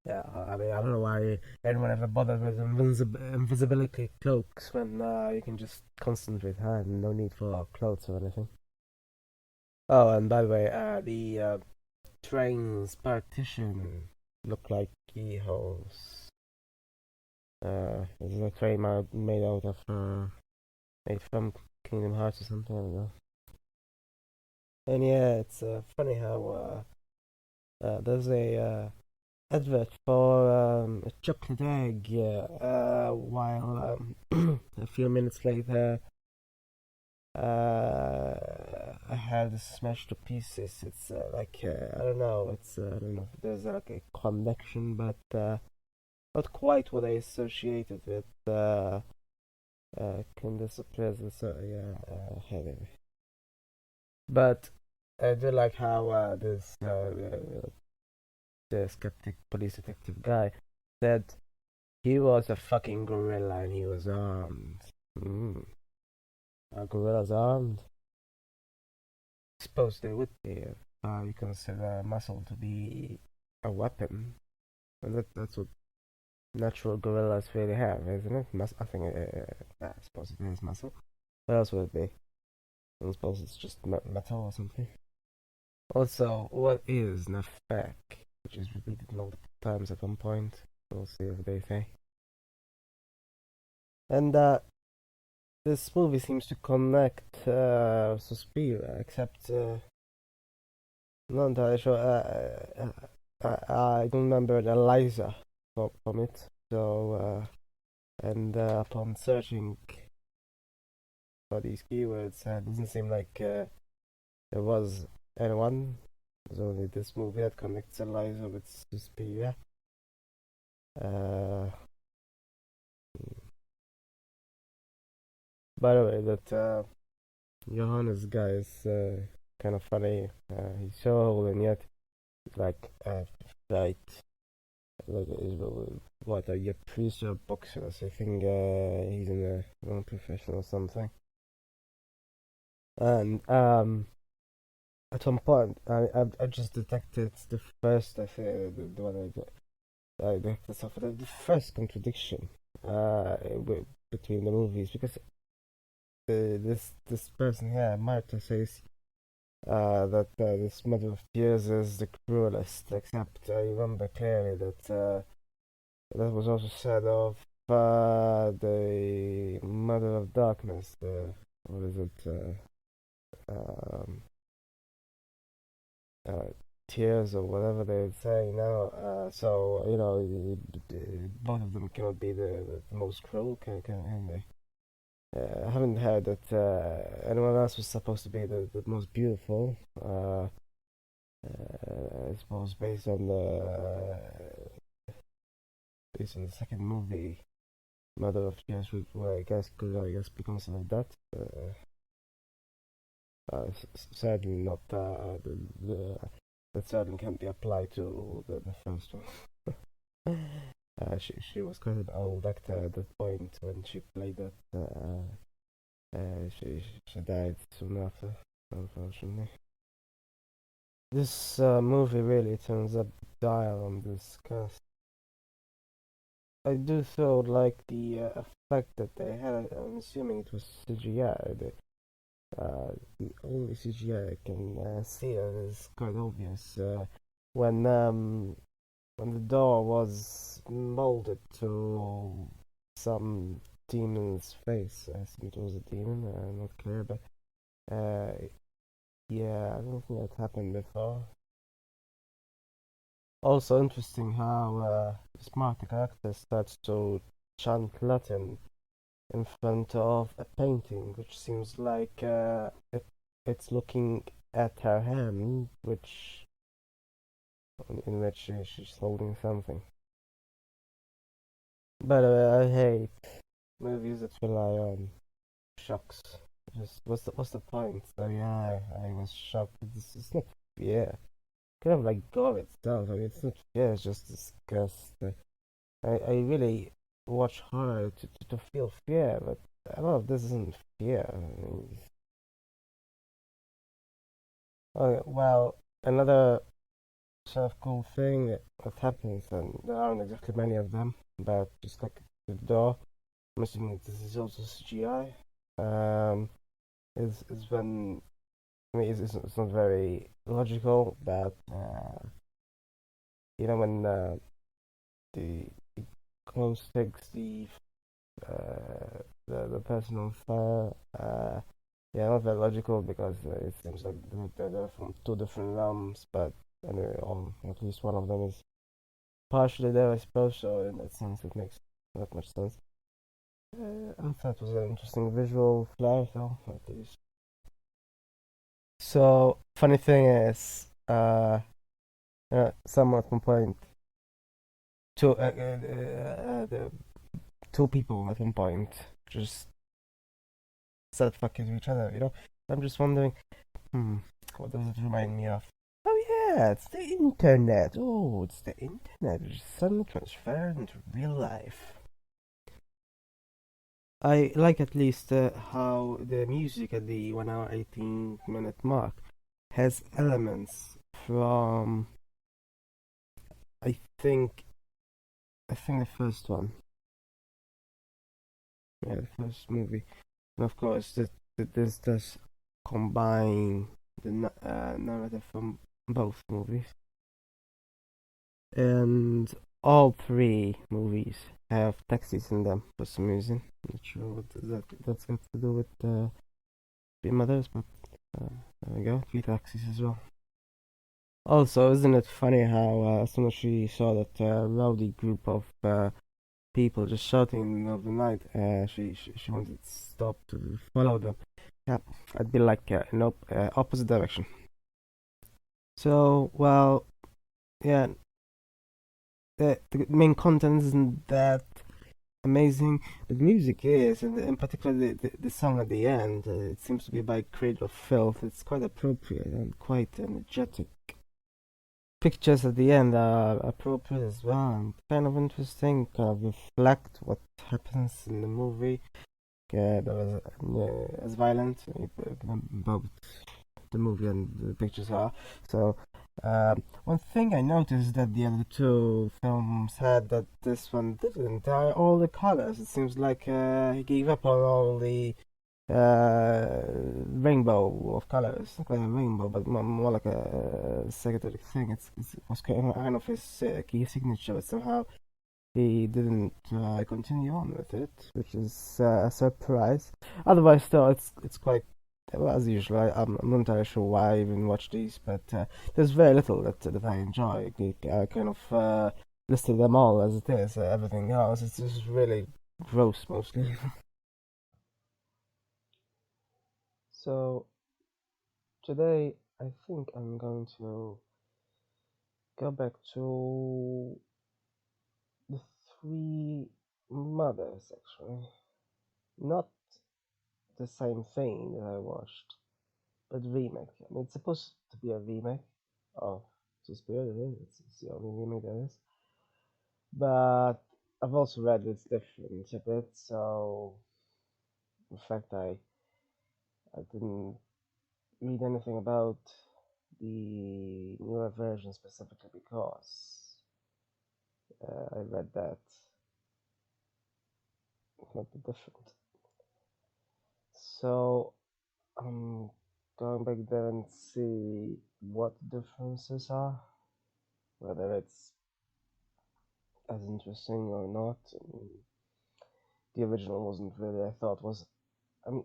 yeah. I mean, I don't know why anyone ever bothered with invisibility cloaks when you can just concentrate, huh? No need for clothes or anything. Oh, and by the way, the train's partition look like keyholes. This is a train made out of made from Kingdom Hearts or something. I don't know. And yeah, it's funny how there's a advert for a chocolate egg, while a few minutes later, I had this smashed to pieces. It's like I don't know. I don't know if there's like a connection, but not quite what I associated with Candace Surprise. So yeah, anyway. But I do like how this the skeptic police detective guy said he was a fucking gorilla and he was armed. Mm. A gorilla's armed? I suppose they would be if you consider muscle to be a weapon. And that's what natural gorillas really have, isn't it? I think I suppose it is muscle. What else would it be? I suppose it's just metal or something. Also, what is Nafek? Which is repeated multiple times at one point. We'll see if they say. And this movie seems to connect Suspiria, except not entirely sure. I don't remember Eliza from it. So, and upon searching for these keywords, it doesn't seem like there was anyone. There's only this movie that connects Eliza with Suspiria. Uh, by the way, that Johannes guy is kind of funny. He's so old and yet he's like right. Like, what are you, priest or boxer? I think he's in a non-professional or something. And at one point, I just detected the first, I think, the one I detected so the first contradiction between the movies because this person here, Marta, says that this Mother of Tears is the cruelest. Except I remember clearly that that was also said of the Mother of Darkness. The what is it? Uh, Tears or whatever they would say now. So you know, both of them cannot be the most cruel, can they? I haven't heard that anyone else was supposed to be the most beautiful. I suppose based on the second movie, Mother of Tears, well, I guess could I guess be considered that. Certainly not that certainly can't be applied to the first one. She was quite an old actor at that point when she played that. She died soon after, unfortunately. This movie really turns up the dial on this cast. I do so like the effect that they had. I'm assuming it was CGI. The only CGI I can see is quite obvious. When the door was molded to some demon's face, I think it was a demon. Not clear, but uh, yeah, I don't think that happened before. Also interesting how smart the character starts to chant Latin in front of a painting, which seems like it's looking at her hand, which in which she's holding something. By the way, I hate movies that rely on shocks. Just what's the point? So yeah, I was shocked. It's not fear. Kind of like gore itself. I mean, it's not fear. It's just disgust. I really watch horror to feel fear, but a lot of this isn't fear. I mean, well, another sort of cool thing that happens, and there aren't exactly many of them, but just like the door, I'm assuming this is also CGI. Um, is when I mean it's not very logical, but you know when the close takes the person on fire. Yeah, not very logical because it seems like they're from two different realms, but anyway, at least one of them is partially there, I suppose. So in that sense, it makes not much sense. I thought it was an interesting visual flair, though, at least. So funny thing is, someone at one point, the two people at one point just said fucking to each other. You know, I'm just wondering, hmm, what does it remind me of? Oh yeah, it's the internet. Oh, it's the internet. It's suddenly transferred into real life. I like at least how the music at the 1 hour 18-minute mark has elements from I think I think the first one, yeah, the first movie, and of course this does combine the narrative from both movies, and all three movies have taxis in them for some reason. I'm not sure what that's got to do with being mothers, but uh, there we go, three taxis as well. Also, isn't it funny how as soon as she saw that rowdy group of people just shouting in the middle of the night, she wanted to stop to follow them. Yeah, I'd be like, nope, opposite direction. So, well, yeah, the main content isn't that amazing. The music is, and in particular the song at the end, it seems to be by Cradle of Filth. It's quite appropriate and quite energetic. Pictures at the end are appropriate as well and kind of interesting, kind of reflect what happens in the movie. That was as violent both the movie and the pictures are. So, one thing I noticed that the other two films had that this one didn't are all the colors. It seems like he gave up on all the rainbow of colors, not like a rainbow, but more like a psychedelic thing. It was kind of his key signature, but somehow he didn't continue on with it, which is a surprise. Otherwise, though, it's quite well as usual. I'm not entirely sure why I even watch these, but there's very little that I enjoy. I kind of listed them all as it is. Everything else, it's just really gross mostly. So today, I think I'm going to go back to the three mothers, actually. Not the same thing that I watched, but remake. I mean, it's supposed to be a remake of Suspiria. It is. It's the only remake there is. But I've also read it's different a bit, so in fact, I didn't read anything about the newer version specifically because I read that it might be different. So I'm going back there and see what differences are, whether it's as interesting or not. The original wasn't really. I mean,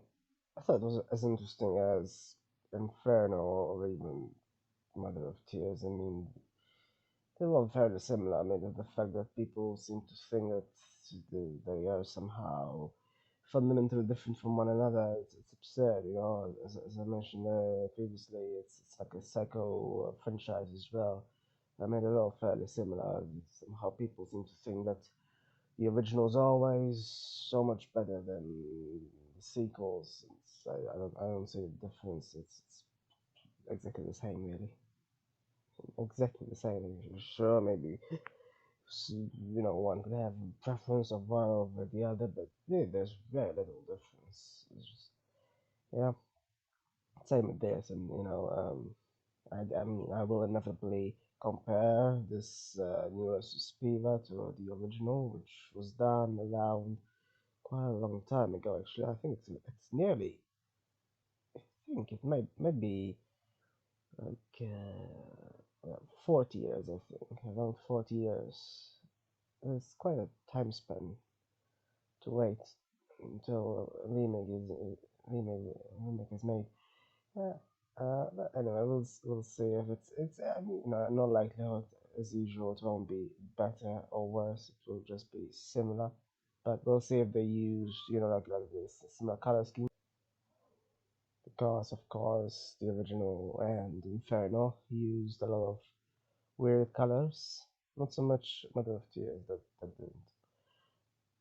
I thought it was as interesting as Inferno or even Mother of Tears. I mean, they were fairly similar. I mean, the fact that people seem to think that they are somehow fundamentally different from one another, it's absurd, you know. As I mentioned previously, it's like a psycho franchise as well. I mean, they're all fairly similar. Somehow people seem to think that the original's always so much better than the sequels. I don't see the difference. It's exactly the same, really. Exactly the same. Sure, maybe one could have a preference of one over the other, but yeah, there's very little difference. It's just yeah, same with this, and I mean, I will inevitably compare this newer Suspiria to the original, which was done around quite a long time ago. Actually, I think it's nearly. I think it might be like 40 years. I think around 40 years. It's quite a time span to wait until a remake is made. Yeah. But anyway, we'll see if it's I mean, not likely as usual. It won't be better or worse. It will just be similar. But we'll see if they use like this similar color scheme because of course the original and Inferno used a lot of weird colors. Not so much Mother of Tears that didn't.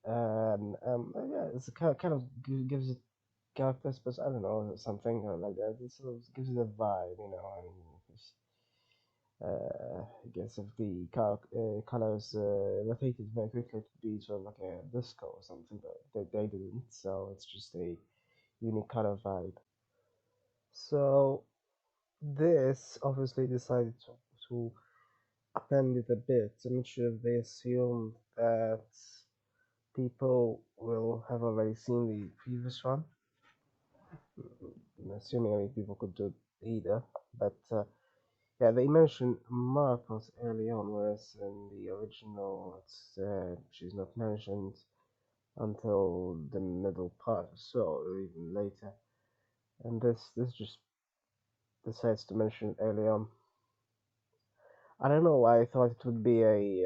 And yeah, it's kind of gives it characters, but I don't know, something like that. It sort of gives it a vibe, you know. I mean, I guess if the colors rotated very quickly, it would be sort of like a disco or something, but they didn't, so it's just a unique color vibe. So this obviously decided to upend it a bit. I'm not sure if they assumed that people will have already seen the previous one. I'm assuming many people could do either, but yeah, they mentioned Marcos early on, whereas in the original, she's not mentioned until the middle part or so, or even later. And this just decides to mention it early on. I don't know why I thought it would be an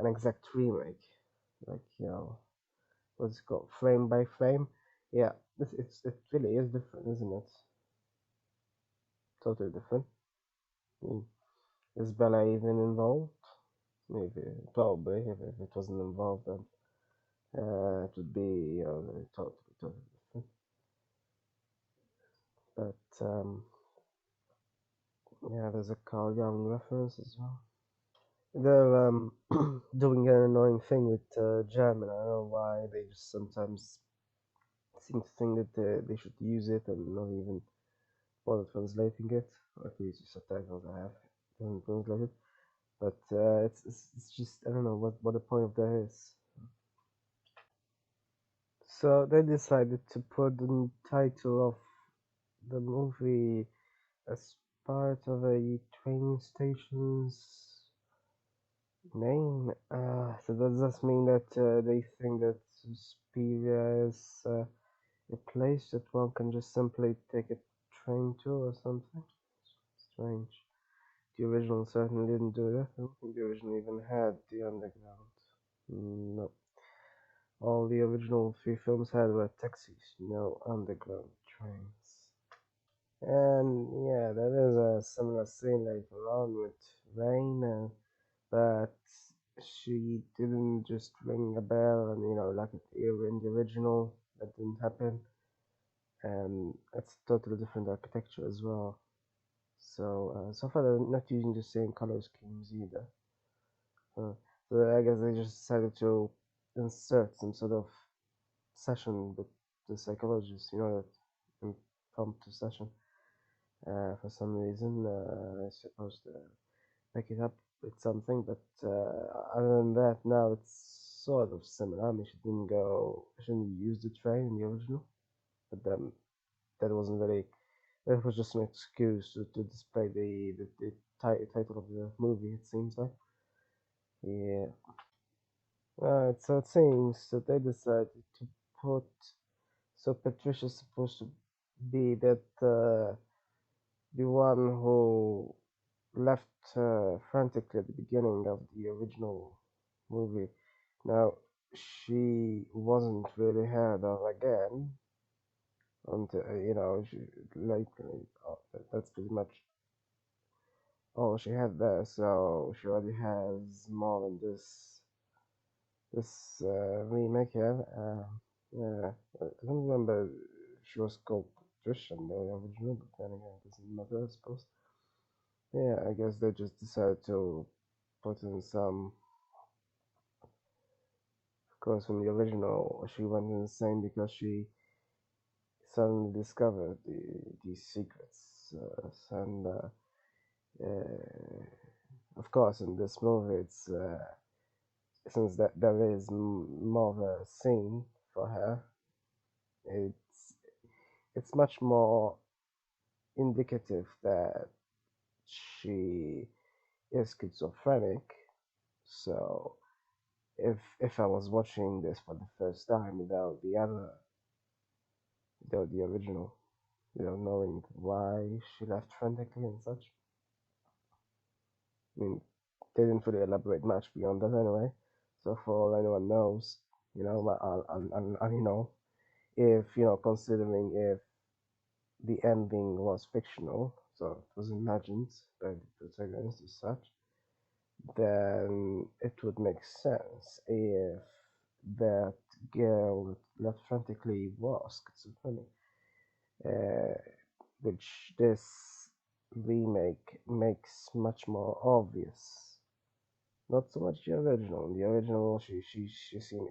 exact remake, like what's it called, frame by frame. Yeah, it really is different, isn't it? Totally different. I mean, is Bella even involved? Maybe, probably. If it wasn't involved, then it would be totally different. But yeah, there's a Carl Jung reference as well. They're doing an annoying thing with German. I don't know why. They just sometimes seem to think that they should use it and not even bother translating it. Or at least the subtitles I have doesn't translate it. But it's just I don't know what the point of that is. So they decided to put the title of the movie as part of a train station's name. So does this mean that they think that Suspiria is a place that one can just simply take a train to or something? Strange. The original certainly didn't do that. I don't think the original even had the underground. No. All the original three films had were taxis, no underground trains. And yeah, there is a similar scene later on with Rain, but she didn't just ring a bell and, like in the original, that didn't happen. And it's totally different architecture as well. So far they're not using the same color schemes either. Uh, so I guess they just decided to insert some sort of session with the psychologist, that impromptu session. For some reason, I suppose to pick it up with something, but other than that, now it's sort of similar. I mean, she didn't use the train in the original, but then that wasn't really, that was just an excuse to display the title of the movie, it seems like. Yeah. Right, so it seems that they decided to put, so Patricia's supposed to be that the one who left frantically at the beginning of the original movie. Now, she wasn't really heard of again until, lately. That's pretty much all she had there. So she already has more than this remake here. Yeah, I don't remember she was called Trish in the original, but then again, it doesn't matter, I suppose. Yeah, I guess they just decided to put in some. Of course, in the original, she went insane because she suddenly discovered these secrets. Uh, of course, in this movie, it's since that there is more of a scene for her, it's it's much more indicative that she is schizophrenic. So if I was watching this for the first time without the original, knowing why she left frantically and such. I mean, they didn't really elaborate much beyond that anyway. So for all anyone knows, and if considering if the ending was fictional, so it was imagined by the protagonist as such, then it would make sense if that girl left frantically was schizophrenic, uh, which this remake makes much more obvious. Not so much the original. In the original, she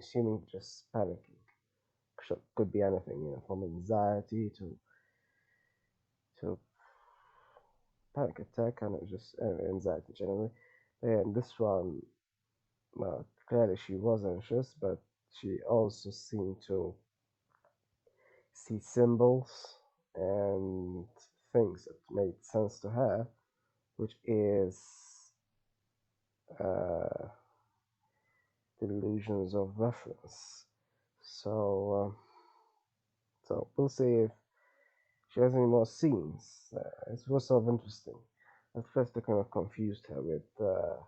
seeming just panicking. Could be anything, from anxiety to panic attack, and just anxiety generally. And this one, well, clearly she was anxious, but she also seemed to see symbols and things that made sense to her, which is uh, delusions of reference. So, so we'll see if she has any more scenes. It was sort of interesting. At first, I kind of confused her with the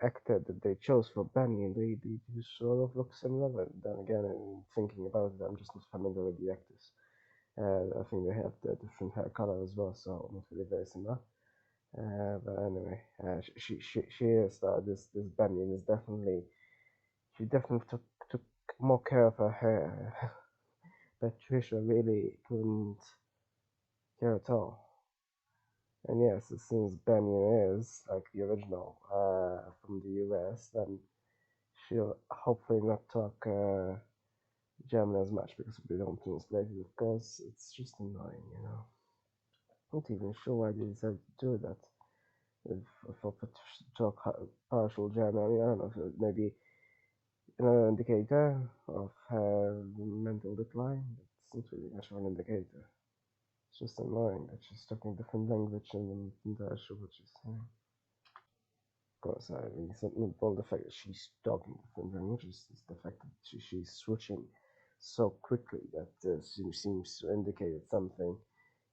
actor that they chose for Benny. They do sort of look similar, but then again, in thinking about it, I'm just not familiar with the actors. I think they have the different hair color as well, so not really very similar. But anyway, she is this Benny is definitely she definitely took more care of her hair. Patricia really couldn't care at all. And yes, since Banyan is like the original from the US, then she'll hopefully not talk German as much because we don't translate it. Of course, it's just annoying. Not even sure why they decided to do that. If, for Patricia to talk partial German, I mean, I don't know if maybe another indicator of her mental decline. It's not really much of an indicator. It's just annoying that she's talking different language and the entire show what she's saying. Of course, I mean, it's not all the fact that she's talking different languages, it's the fact that she's switching so quickly that seems to indicate that something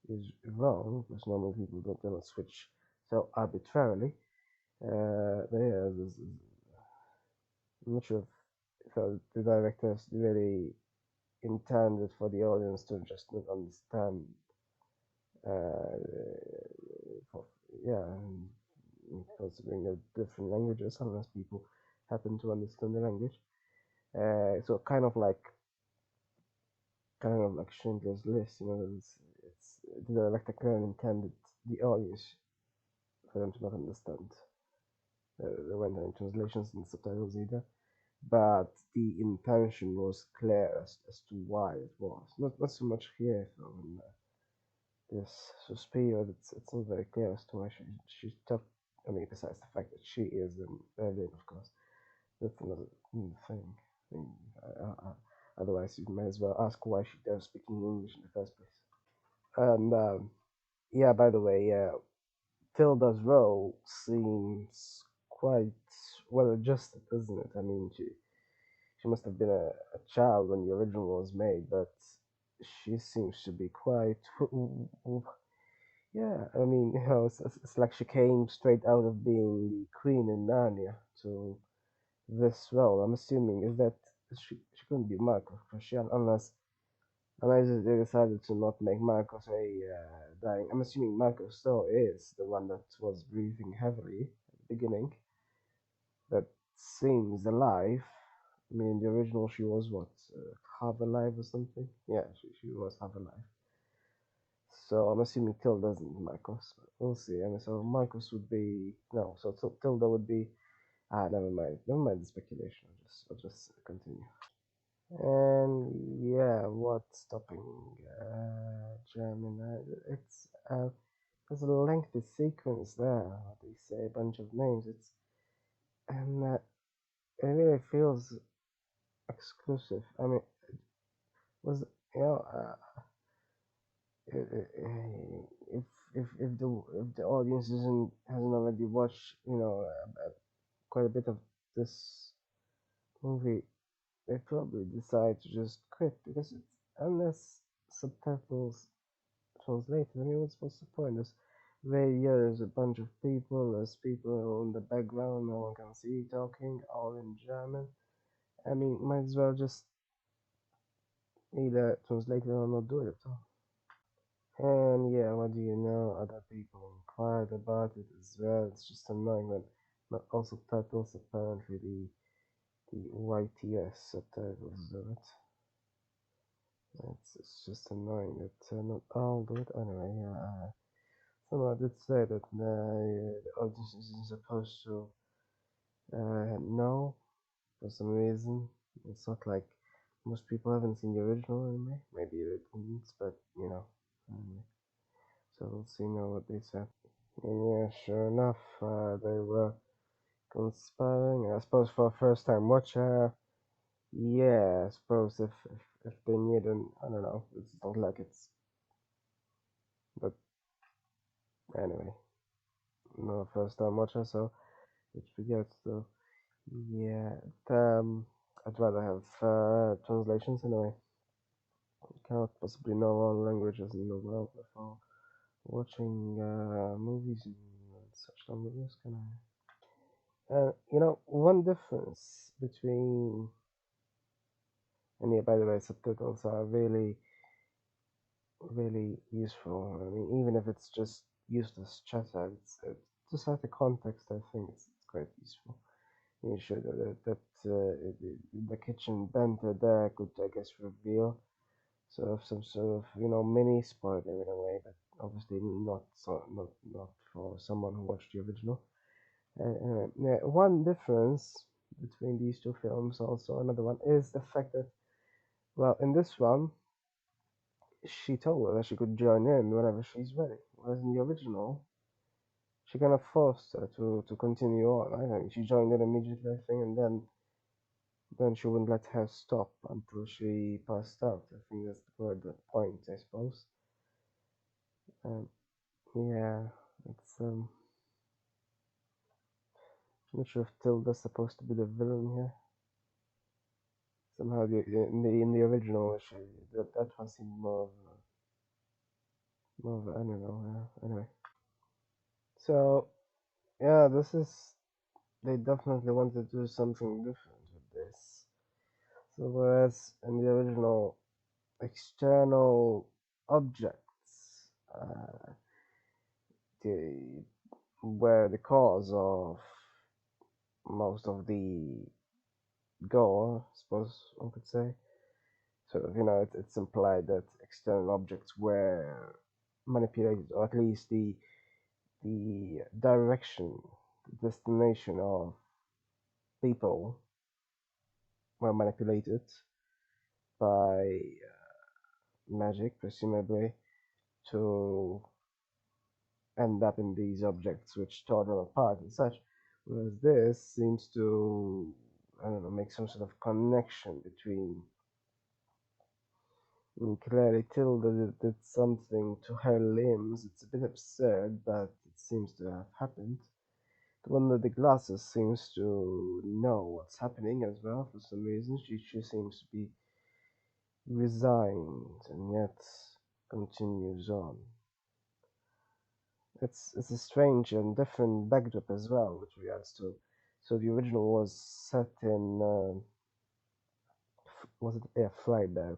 is wrong, because normal people don't switch so arbitrarily. But yeah, I'm not sure if the directors really intended for the audience to just not understand. Uh, for, yeah, considering the different languages, unless people happen to understand the language. So kind of like Schindler's List, it's the director clearly intended the audience for them to not understand. There weren't any translations and subtitles either, but the intention was clear as to why it was. Not so much here, though. In this Suspiria, it's not very clear as to why she took. I mean, besides the fact that she is an alien, of course, that's another thing. thing. Otherwise, you may as well ask why she does speaking English in the first place. And yeah, by the way, Tilda's role seems quite well adjusted, doesn't it? I mean, she must have been a child when the original was made, but she seems to be quite. Yeah, I mean, it's like she came straight out of being the queen in Narnia to this role. I'm assuming is that she couldn't be Marco Christian unless they decided to not make Marcos a dying. I'm assuming Marcos still is the one that was breathing heavily at the beginning. That seems alive. I mean, in the original, she was what, half alive or something? Yeah, she was half alive. So I'm assuming Tilda isn't Marcos. But we'll see. I mean, so Marcos would be no. So Tilda would be. Never mind. Never mind the speculation. I'll just continue. And yeah, what's stopping Gemini? It's there's a lengthy sequence there. They say a bunch of names. And it really feels exclusive. I mean, was you know if if the audience hasn't already watched quite a bit of this movie, they probably decide to just quit because it's unless subtitles translated. I mean, what's the point? There's a bunch of people, there's people in the background, no one can see talking, all in German. I mean, might as well just either translate it or not do it at all. And yeah, what do you know? Other people inquired about it as well. It's just annoying that not all subtitles, apparently the YTS subtitles do it. It's just annoying that not all do it. Anyway, yeah. Someone did say that the audience isn't supposed to know for some reason. It's not like most people haven't seen the original anime. Maybe they didn't, but anyway. So we'll see now what they said. And yeah, sure enough, they were conspiring. I suppose for a first time watcher, yeah, I suppose if they knew, then I don't know. It's not like it's, but anyway, no first time watcher, so it forgets though. Yeah, I'd rather have translations anyway. Cannot possibly know all languages in the world before watching movies in such languages, can I? One difference between, and yeah, by the way, subtitles are really, really useful. I mean, even if it's just useless chatter, to set the context, I think it's quite useful. You should the kitchen bender there could, I guess, reveal sort of some sort of mini spoiler in a way, but obviously not for someone who watched the original. Yeah, one difference between these two films, also another one, is the fact that, well, in this one, she told her that she could join in whenever she's ready, whereas in the original, she kind of forced her to continue on. I think she joined in immediately, I think, and then then she wouldn't let her stop until she passed out. I think that's the point, I suppose. Um, yeah, it's I'm not sure if Tilda's supposed to be the villain here. Somehow, in the original, that one seemed more of I don't know. Anyway, so yeah, this is they definitely wanted to do something different with this. So whereas in the original, external objects they were the cause of most of the gore, I suppose one could say. Sort of, it's implied that external objects were manipulated, or at least the direction, the destination of people were manipulated by magic, presumably, to end up in these objects which tore them apart and such. Whereas this seems to, I don't know, make some sort of connection between. I mean, clearly, Tilda did something to her limbs. It's a bit absurd, but it seems to have happened. The one with the glasses seems to know what's happening as well for some reason. She seems to be resigned and yet continues on. It's a strange and different backdrop as well, which regards to. So the original was set in was it Freiberg,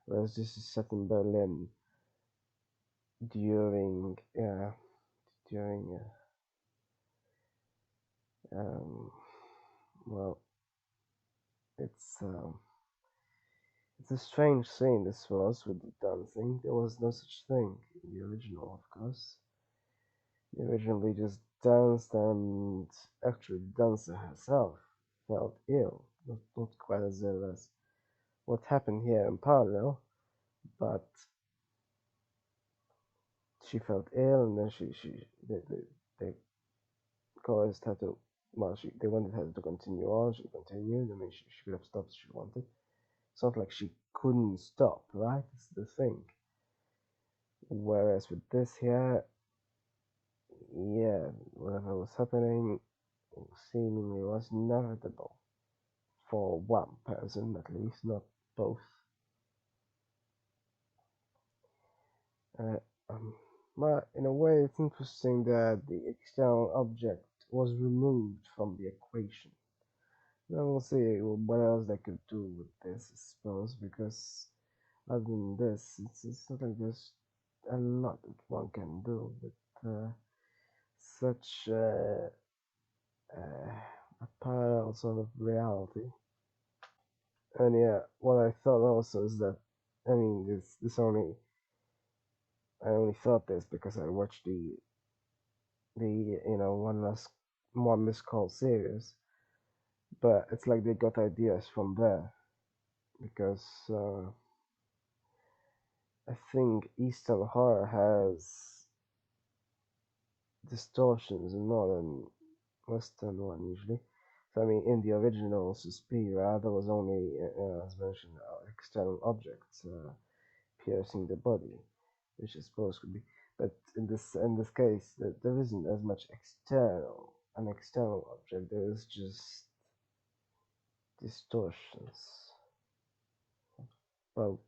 whereas this is set in Berlin during during um, well it's um, it's a strange scene this was with the dancing. There was no such thing in the original, of course. The original they just danced, and actually the dancer herself felt ill. Not quite as ill as what happened here in parallel, but she felt ill, and then they caused her to. Well, they wanted her to continue on. She continued. I mean, she could have stopped if she wanted. It's not like she couldn't stop, right? It's the thing. Whereas with this here, yeah, whatever was happening seemingly was inevitable for one person at least, not both. Uh, um, but in a way, it's interesting that the external object was removed from the equation. Now we'll see what else they could do with this, I suppose, because other than this, it's not like there's a lot that one can do with such a parallel sort of reality. And yeah, what I thought also is that, I mean, this only I only thought this because I watched the one missed call series, but it's like they got ideas from there because I think Eastern horror has distortions more than Western one usually. So I mean, in the original Suspiria, there was only, as mentioned, external objects piercing the body, which I suppose could be. But in this case, there isn't as much an external object. There is just distortions. Well,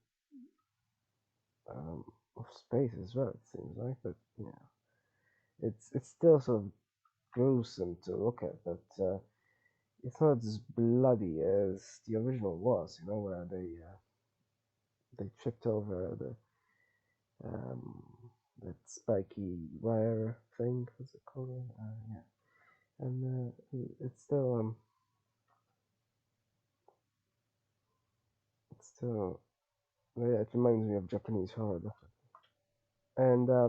um, of space as well. It seems like, but yeah, it's still sort of gruesome to look at, but it's not as bloody as the original was. Where they tripped over um, that spiky wire thing. What's it called? Yeah, and it's still yeah, it reminds me of Japanese horror. And I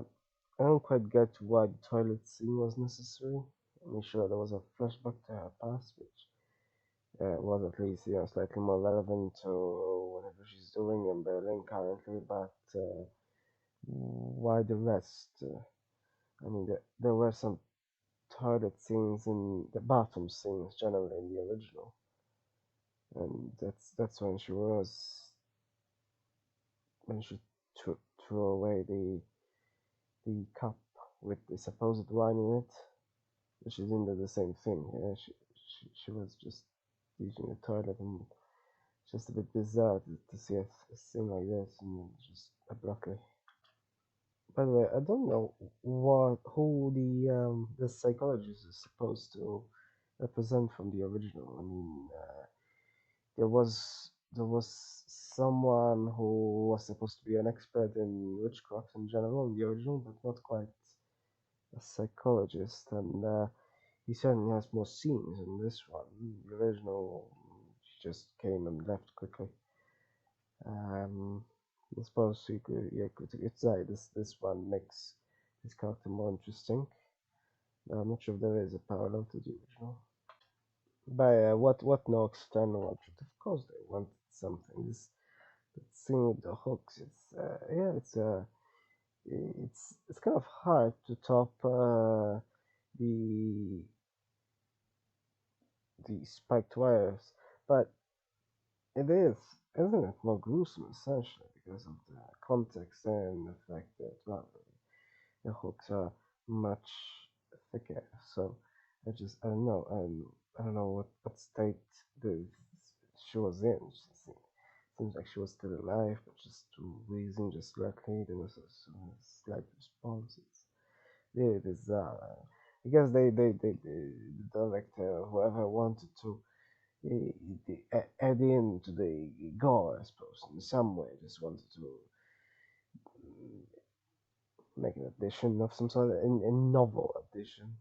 don't quite get why the toilet scene was necessary. I mean, sure, there was a flashback to her past, which was at least slightly more relevant to whatever she's doing in Berlin currently. But why the rest? I mean, there were some toilet scenes in the bathroom scenes generally in the original, and that's when she threw away the cup with the supposed wine in it. She didn't do the same thing. Yeah, she was just using the toilet, and it's just a bit bizarre to see a thing like this and just abruptly. By the way, I don't know who the psychologist is supposed to represent from the original. I mean, there was someone who was supposed to be an expert in witchcraft in general in the original, but not quite a psychologist, and he certainly has more scenes in this one. The original just came and left quickly. I suppose you could say this one makes his character more interesting. I'm not sure if there is a parallel to the original. But what no external object? Of course they wanted something. This thing with the hooks. It's kind of hard to top the the spiked wires, but it is, isn't it, more gruesome essentially because of the context and the fact that well, the hooks are much thicker. So I don't know. I don't know what state the she was in. Seems like she was still alive, but just wheezing just slightly. There was a slight response. It's really bizarre. I guess the director, whoever wanted to add in to the gore, I suppose, in some way, just wanted to make an addition of some sort, a novel addition,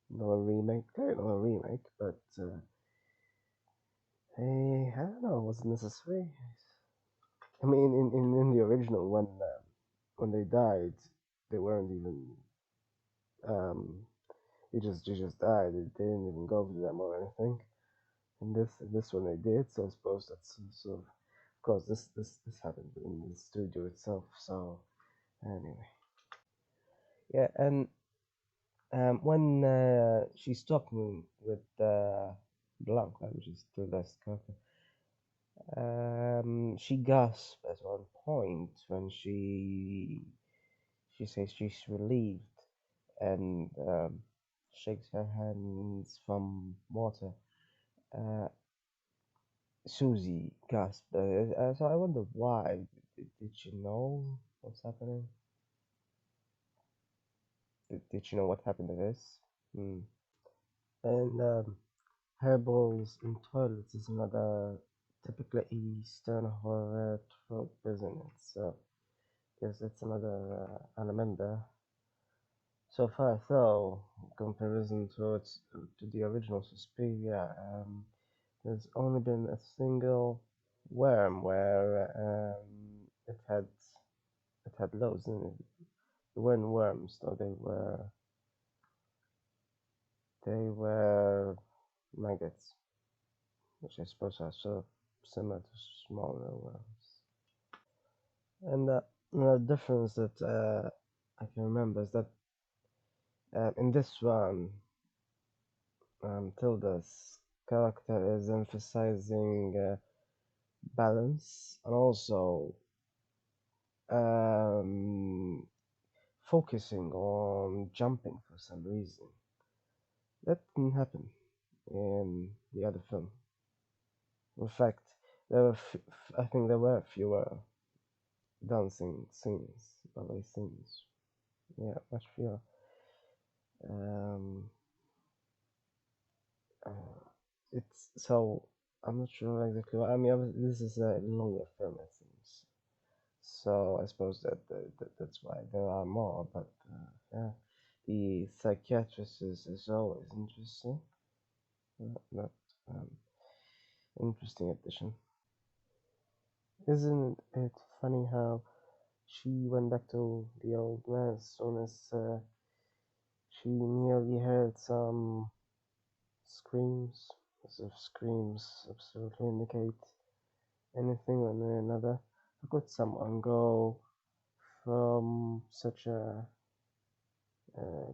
not a remake. Clearly not a remake, but I don't know, was it necessary? I mean, in the original, when they died, they weren't even um, they just died. They didn't even go to them or anything. In this one they did, so I suppose that's so. Of course, this happened in the studio itself. So anyway, yeah, and when she's talking with Blanca, which is the last character, she gasps at one point when she says she's relieved and shakes her hands from water. Uh, Susie gasped. So I wonder why. Did she know what's happening? Did she know what happened to this? Hmm. And hairballs in toilets is another typically Eastern horror trope, isn't it? So yes, that's another element there. So far, though, in comparison to the original Suspiria, there's only been a single worm where it had loads in it. They weren't worms, though they were maggots, which I suppose are sort of similar to smaller worms. And the difference that I can remember is that in this one, Tilda's character is emphasizing balance and also um, focusing on jumping for some reason. That didn't happen in the other film. In fact, I think there were fewer dancing scenes, ballet scenes. Yeah, much fewer. Um, uh, it's so I'm not sure exactly. I mean, this is a longer film, it seems. So I suppose that's why there are more. But yeah, the psychiatrist is always interesting. Not interesting addition. Isn't it funny how she went back to the old man as soon as she nearly heard some screams, as if screams absolutely indicate anything one way or another. How could someone go from such a uh,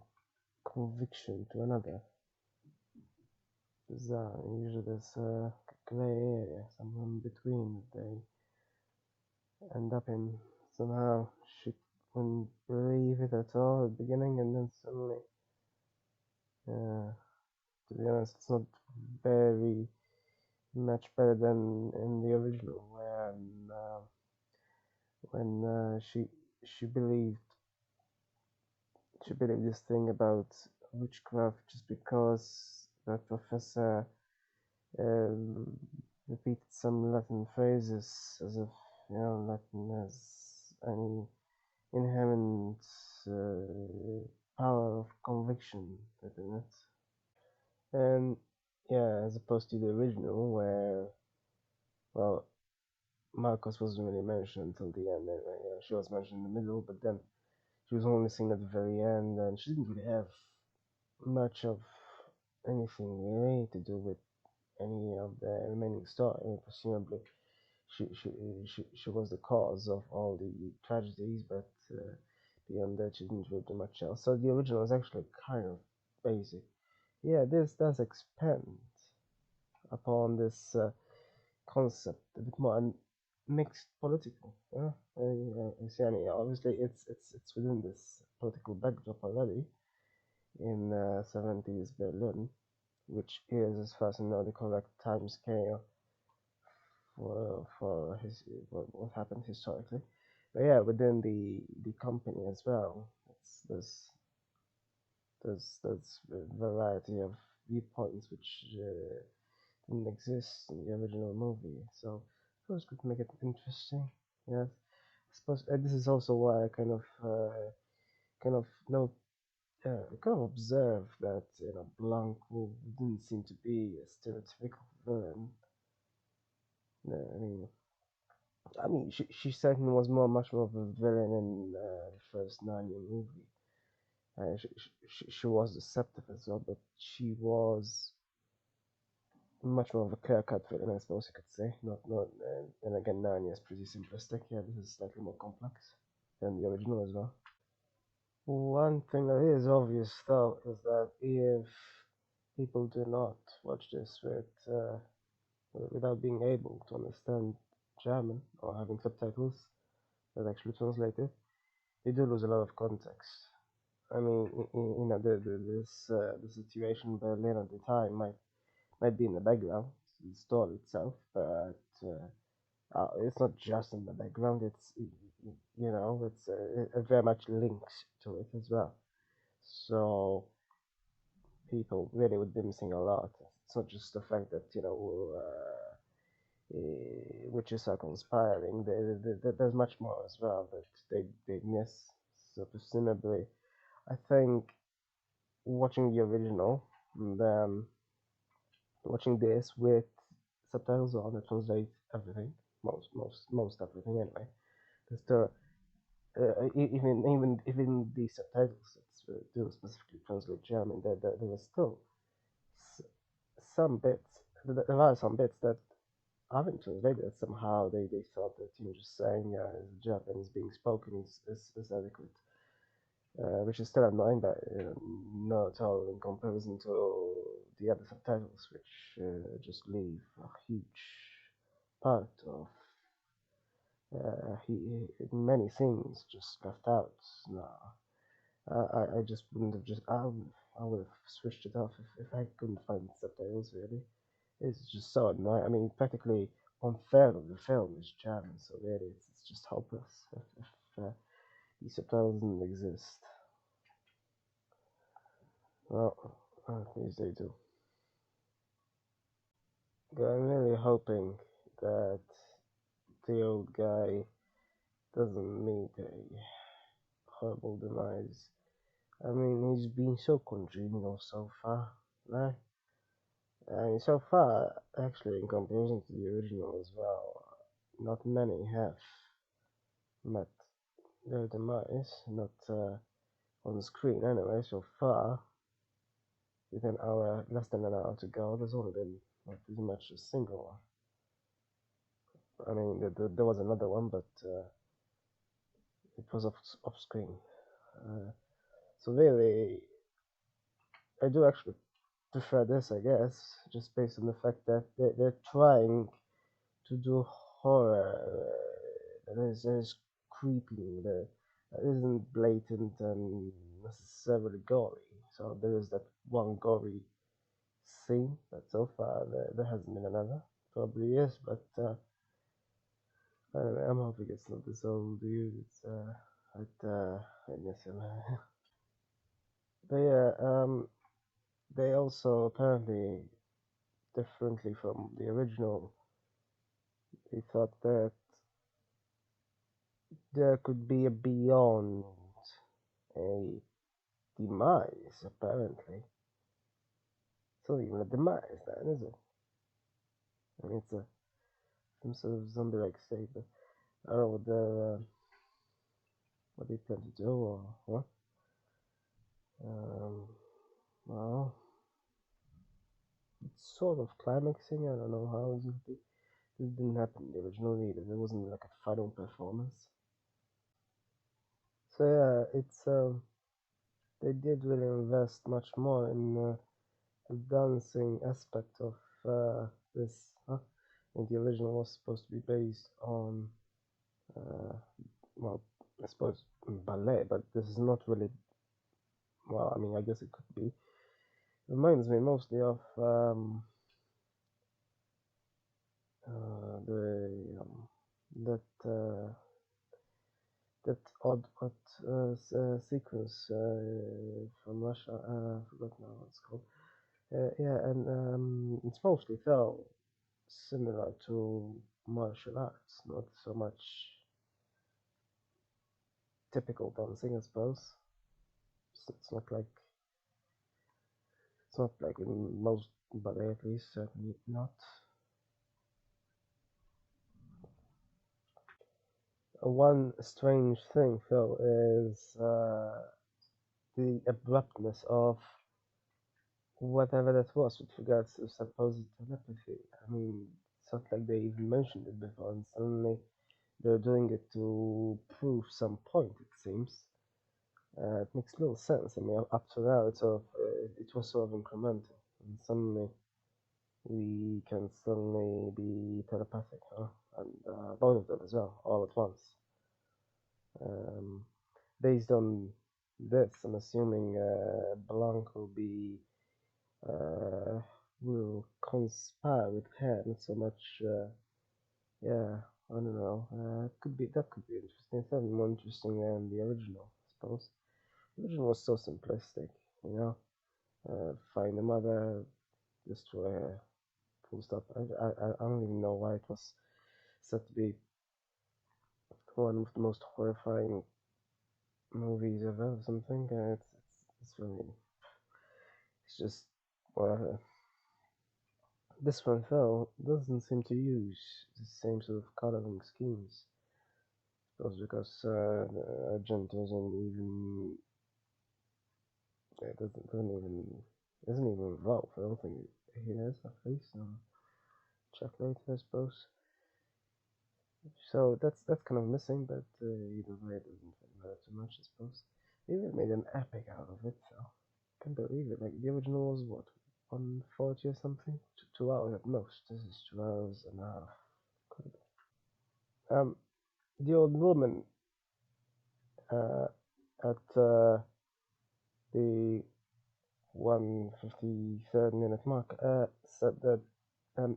conviction to another? bizarre. Usually there's a gray area somewhere in between that they end up in. Somehow she wouldn't believe it at all at the beginning, and then suddenly, to be honest, it's not very much better than in the original, when she believed this thing about witchcraft just because that professor um, repeated some Latin phrases as if Latin has any inherent power of conviction within it. And yeah, as opposed to the original, where well, Marcos wasn't really mentioned until the end. Anyway, yeah, she was mentioned in the middle, but then she was only seen at the very end, and she didn't really have much of anything really to do with any of the remaining story. Presumably, she was the cause of all the tragedies, but beyond that, she didn't really do much else. So the original is actually kind of basic. Yeah, this does expand upon this concept a bit more and mixed political. Yeah, I see. I mean, obviously, it's within this political backdrop already in 70s Berlin, which is, as far as I know, the correct time scale for what happened historically. But yeah, within the company as well, there's a variety of viewpoints which didn't exist in the original movie. So it was good to make it interesting. Yeah, I suppose this is also why I kind of know kind of observe that Blanco didn't seem to be a stereotypical villain. I mean, she certainly was much more of a villain in the first Narnia movie. She was deceptive as well, but she was much more of a clear-cut villain, I suppose you could say. Not. And again, Narnia is pretty simplistic. Yeah, this is slightly more complex than the original as well. One thing that is obvious, though, is that if people do not watch this without being able to understand German or having subtitles that actually translate it, they do lose a lot of context. I mean, the situation in Berlin at the time might be in the background, the story itself, but it's not just in the background. It very much links to it as well. So people really would be missing a lot. It's not just the fact that witches are conspiring. There's much more as well that they miss. So presumably, I think watching the original and then watching this with subtitles on that translate everything, most everything anyway. There's still even the subtitles that do specifically translate German, there was still some bits. There are some bits that haven't translated. Somehow they thought that just saying Japanese being spoken is adequate, which is still annoying, but not at all in comparison to the other subtitles, which just leave a huge part of many things just left out. No, I just wouldn't have I would have switched it off if I couldn't find subtitles really. It's just so annoying. I mean, practically one third of the film is German, so really it's just hopeless if the subtitles didn't exist. Well, at least they do. But I'm really hoping that the old guy doesn't meet a horrible demise. I mean, he's been so congenial so far, right? I mean, so far, actually, in comparison to the original as well, not many have met their demise, not on the screen anyway. So far, with an hour, less than an hour to go, there's only been pretty much a single one. I mean, there was another one, but it was off screen. So really, I do actually. prefer this, I guess, just based on the fact that they're trying to do horror that is creepy, that isn't blatant and necessarily gory. So there is that one gory scene, but so far there hasn't been another. Probably is, but I don't know, I'm hoping it's not this old dude. I miss him. But yeah, they also apparently, differently from the original, they thought that there could be a beyond a demise, apparently. It's not even a demise then, is it? I mean, it's some sort of zombie-like state, but I don't know what they plan to do or what. Um, well, it's sort of climaxing. I don't know how exactly. This didn't happen in the original either. There wasn't like a final performance. So yeah, it's they did really invest much more in the dancing aspect of this. Huh? And the original was supposed to be based on uh, well, I suppose ballet, but this is not really. Well, I mean, I guess it could be. It reminds me mostly of the that that odd sequence from Russia. I forgot now what it's called. Yeah, and it's mostly felt similar to martial arts, not so much typical dancing, I suppose. It's not like in most ballet, at least, certainly not. One strange thing, though, is the abruptness of whatever that was with regards to supposed telepathy. I mean, it's not like they even mentioned it before, and suddenly they're doing it to prove some point, it seems. It makes little sense. I mean, up to now, it was sort of incremental, and suddenly we can suddenly be telepathic, huh? And both of them as well, all at once. Um, Based on this, I'm assuming Blanc uh, will conspire with her, not so much. Yeah, I don't know. That could be interesting. It's certainly more interesting than the original, I suppose. The original was so simplistic, you know. Find a mother, destroy her, full stop. I don't even know why it was said to be one of the most horrifying movies ever or something. It's really, it's just, well, this one, though, doesn't seem to use the same sort of coloring schemes. That's because Argent isn't even involved. I don't think he is, at least. Check later, I suppose. So that's kind of missing, but either way, it doesn't really matter too much, I suppose. They even made an epic out of it, so I can't believe it. Like the original was what, 140 or something? 2 hours at most. This is 2 hours and a half. Incredible. The old woman uh, at the 153rd minute mark said that um,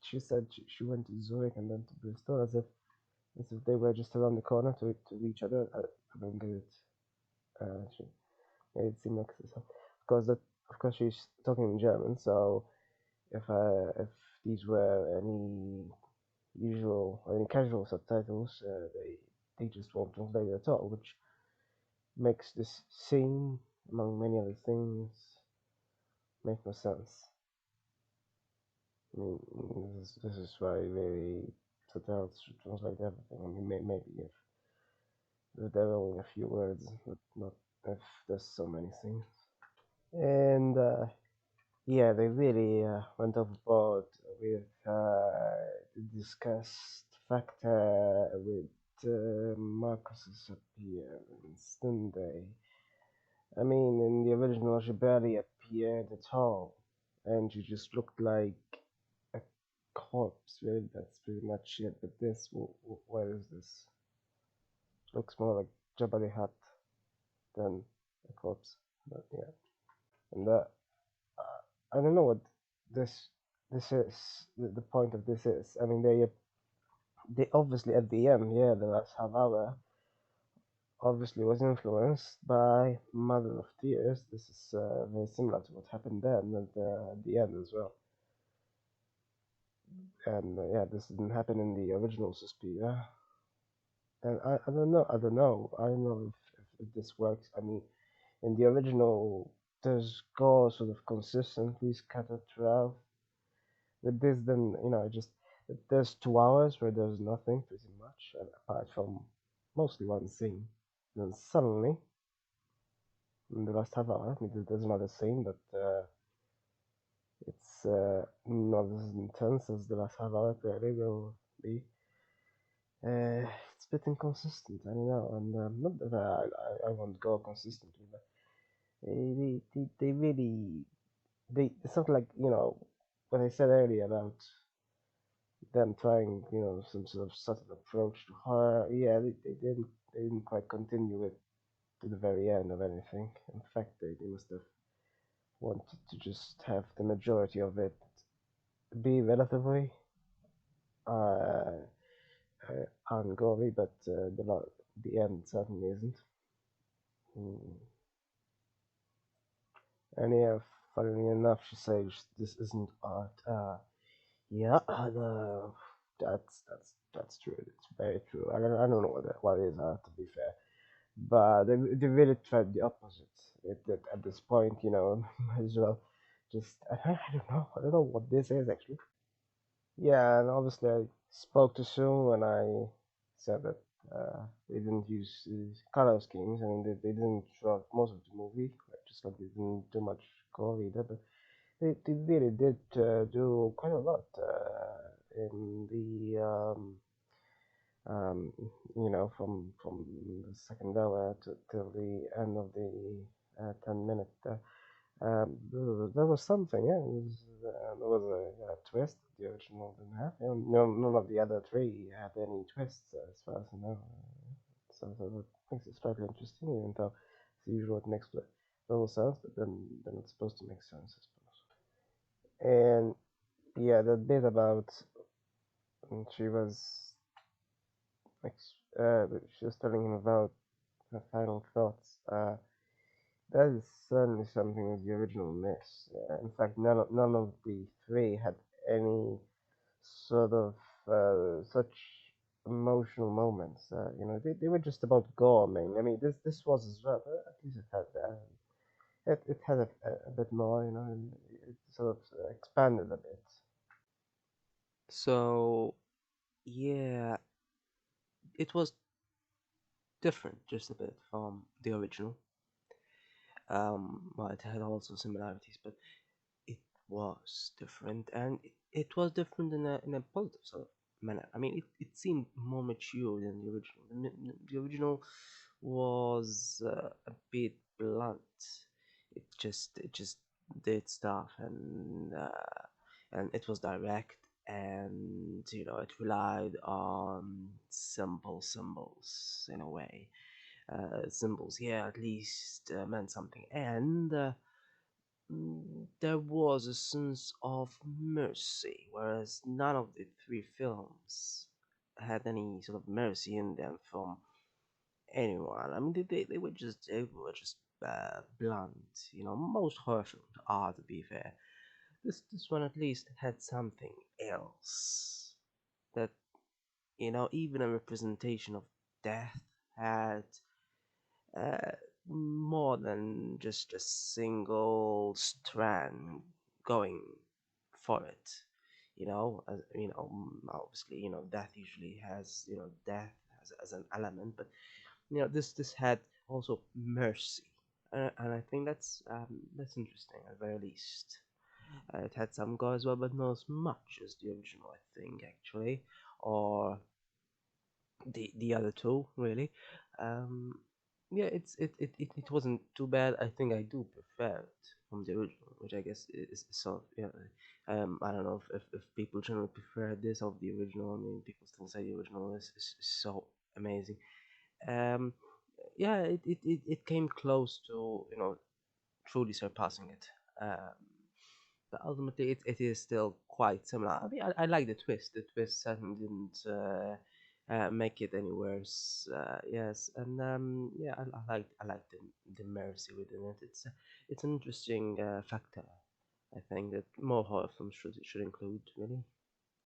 she said she went to Zurich and then to Bristol as if they were just around the corner to each other. I don't get it. She made it seem like this. Of course she's talking in German. So if these were any usual or any casual subtitles, they just won't translate it at all, which makes this scene, among many other things, make no sense. I mean, this is why really subtitles should translate everything. I mean, maybe if there are only a few words, but not if there's so many things. And yeah, they really went overboard with the discussed factor with Marcus's appearance, didn't they? I mean, in the original, she barely appeared at all. and she just looked like a corpse. Really, that's pretty much it. But this, what is this? Looks more like Jabba the Hutt than a corpse. But yeah, and I don't know what this this is. The point of this is. I mean, they obviously at the end, yeah, the last half hour obviously was influenced by Mother of Tears. This is very similar to what happened then at the end as well. And yeah, this didn't happen in the original Suspiria. And I don't know if this works. I mean, in the original, there's gore sort of consistently scattered throughout. With this, then just there's 2 hours where there's nothing pretty much, apart from mostly one scene. Then suddenly, in the last half hour, I mean, there's another scene, but it's not as intense as the last half hour clearly will be. It's a bit inconsistent, I don't know, and not that I won't go consistently, but they really it's not like what I said earlier about them trying some sort of subtle approach to horror. Yeah, they didn't quite continue it to the very end of anything. In fact, they must have wanted to just have the majority of it be relatively uh, ungory, but the end certainly isn't. Mm. And yeah, funnily enough, she says this isn't art. Yeah, that's true. It's very true. I don't know what is art, to be fair, but they really tried the opposite. At this point, might as well just I don't know what this is actually. Yeah, and obviously I spoke too soon when I said that they didn't use color schemes. I mean, they didn't show up most of the movie, like, just like they didn't do much gore either, but they really did do quite a lot in the um, from the second hour to till the end of the 10 minute. There was something, yeah. There was a twist the original didn't have. None of the other three had any twists, as far as I know. So that makes it slightly interesting, even though as usual it makes little sense, but then it's supposed to make sense, I suppose. And yeah, that bit about she was like she was telling him about her final thoughts. That is certainly something that the original missed. In fact, none of the three had any sort of such emotional moments. They were just about gore. I mean, this was as well, but at least it had a bit more. And it sort of expanded a bit. So, yeah, it was different just a bit from the original. Well, it had also similarities, but it was different, and it was different in a positive sort of manner. I mean, it seemed more mature than the original. The original was a bit blunt. It just did stuff, and it was direct, and it relied on simple symbols in a way. Symbols here at least meant something, and there was a sense of mercy, whereas none of the three films had any sort of mercy in them from anyone. I mean, they were just blunt. Most horror films are, to be fair. This one at least had something else that even a representation of death had uh, more than just a single strand going for it. Obviously, death usually has, death as an element, but this had also mercy, and I think that's interesting at the very least. It had some gore as well, but not as much as the original, I think, actually, or the other two, really. Um, Yeah, it wasn't too bad. I think I do prefer it from the original, which I guess is so. Yeah, I don't know if people generally prefer this of the original. I mean, people still say the original is so amazing. Um, yeah, it came close to truly surpassing it. But ultimately, it is still quite similar. I mean, I like the twist. The twist certainly didn't make it any worse. Yes, and yeah, I like the mercy within it. It's an interesting factor. I think that more horror films should include really.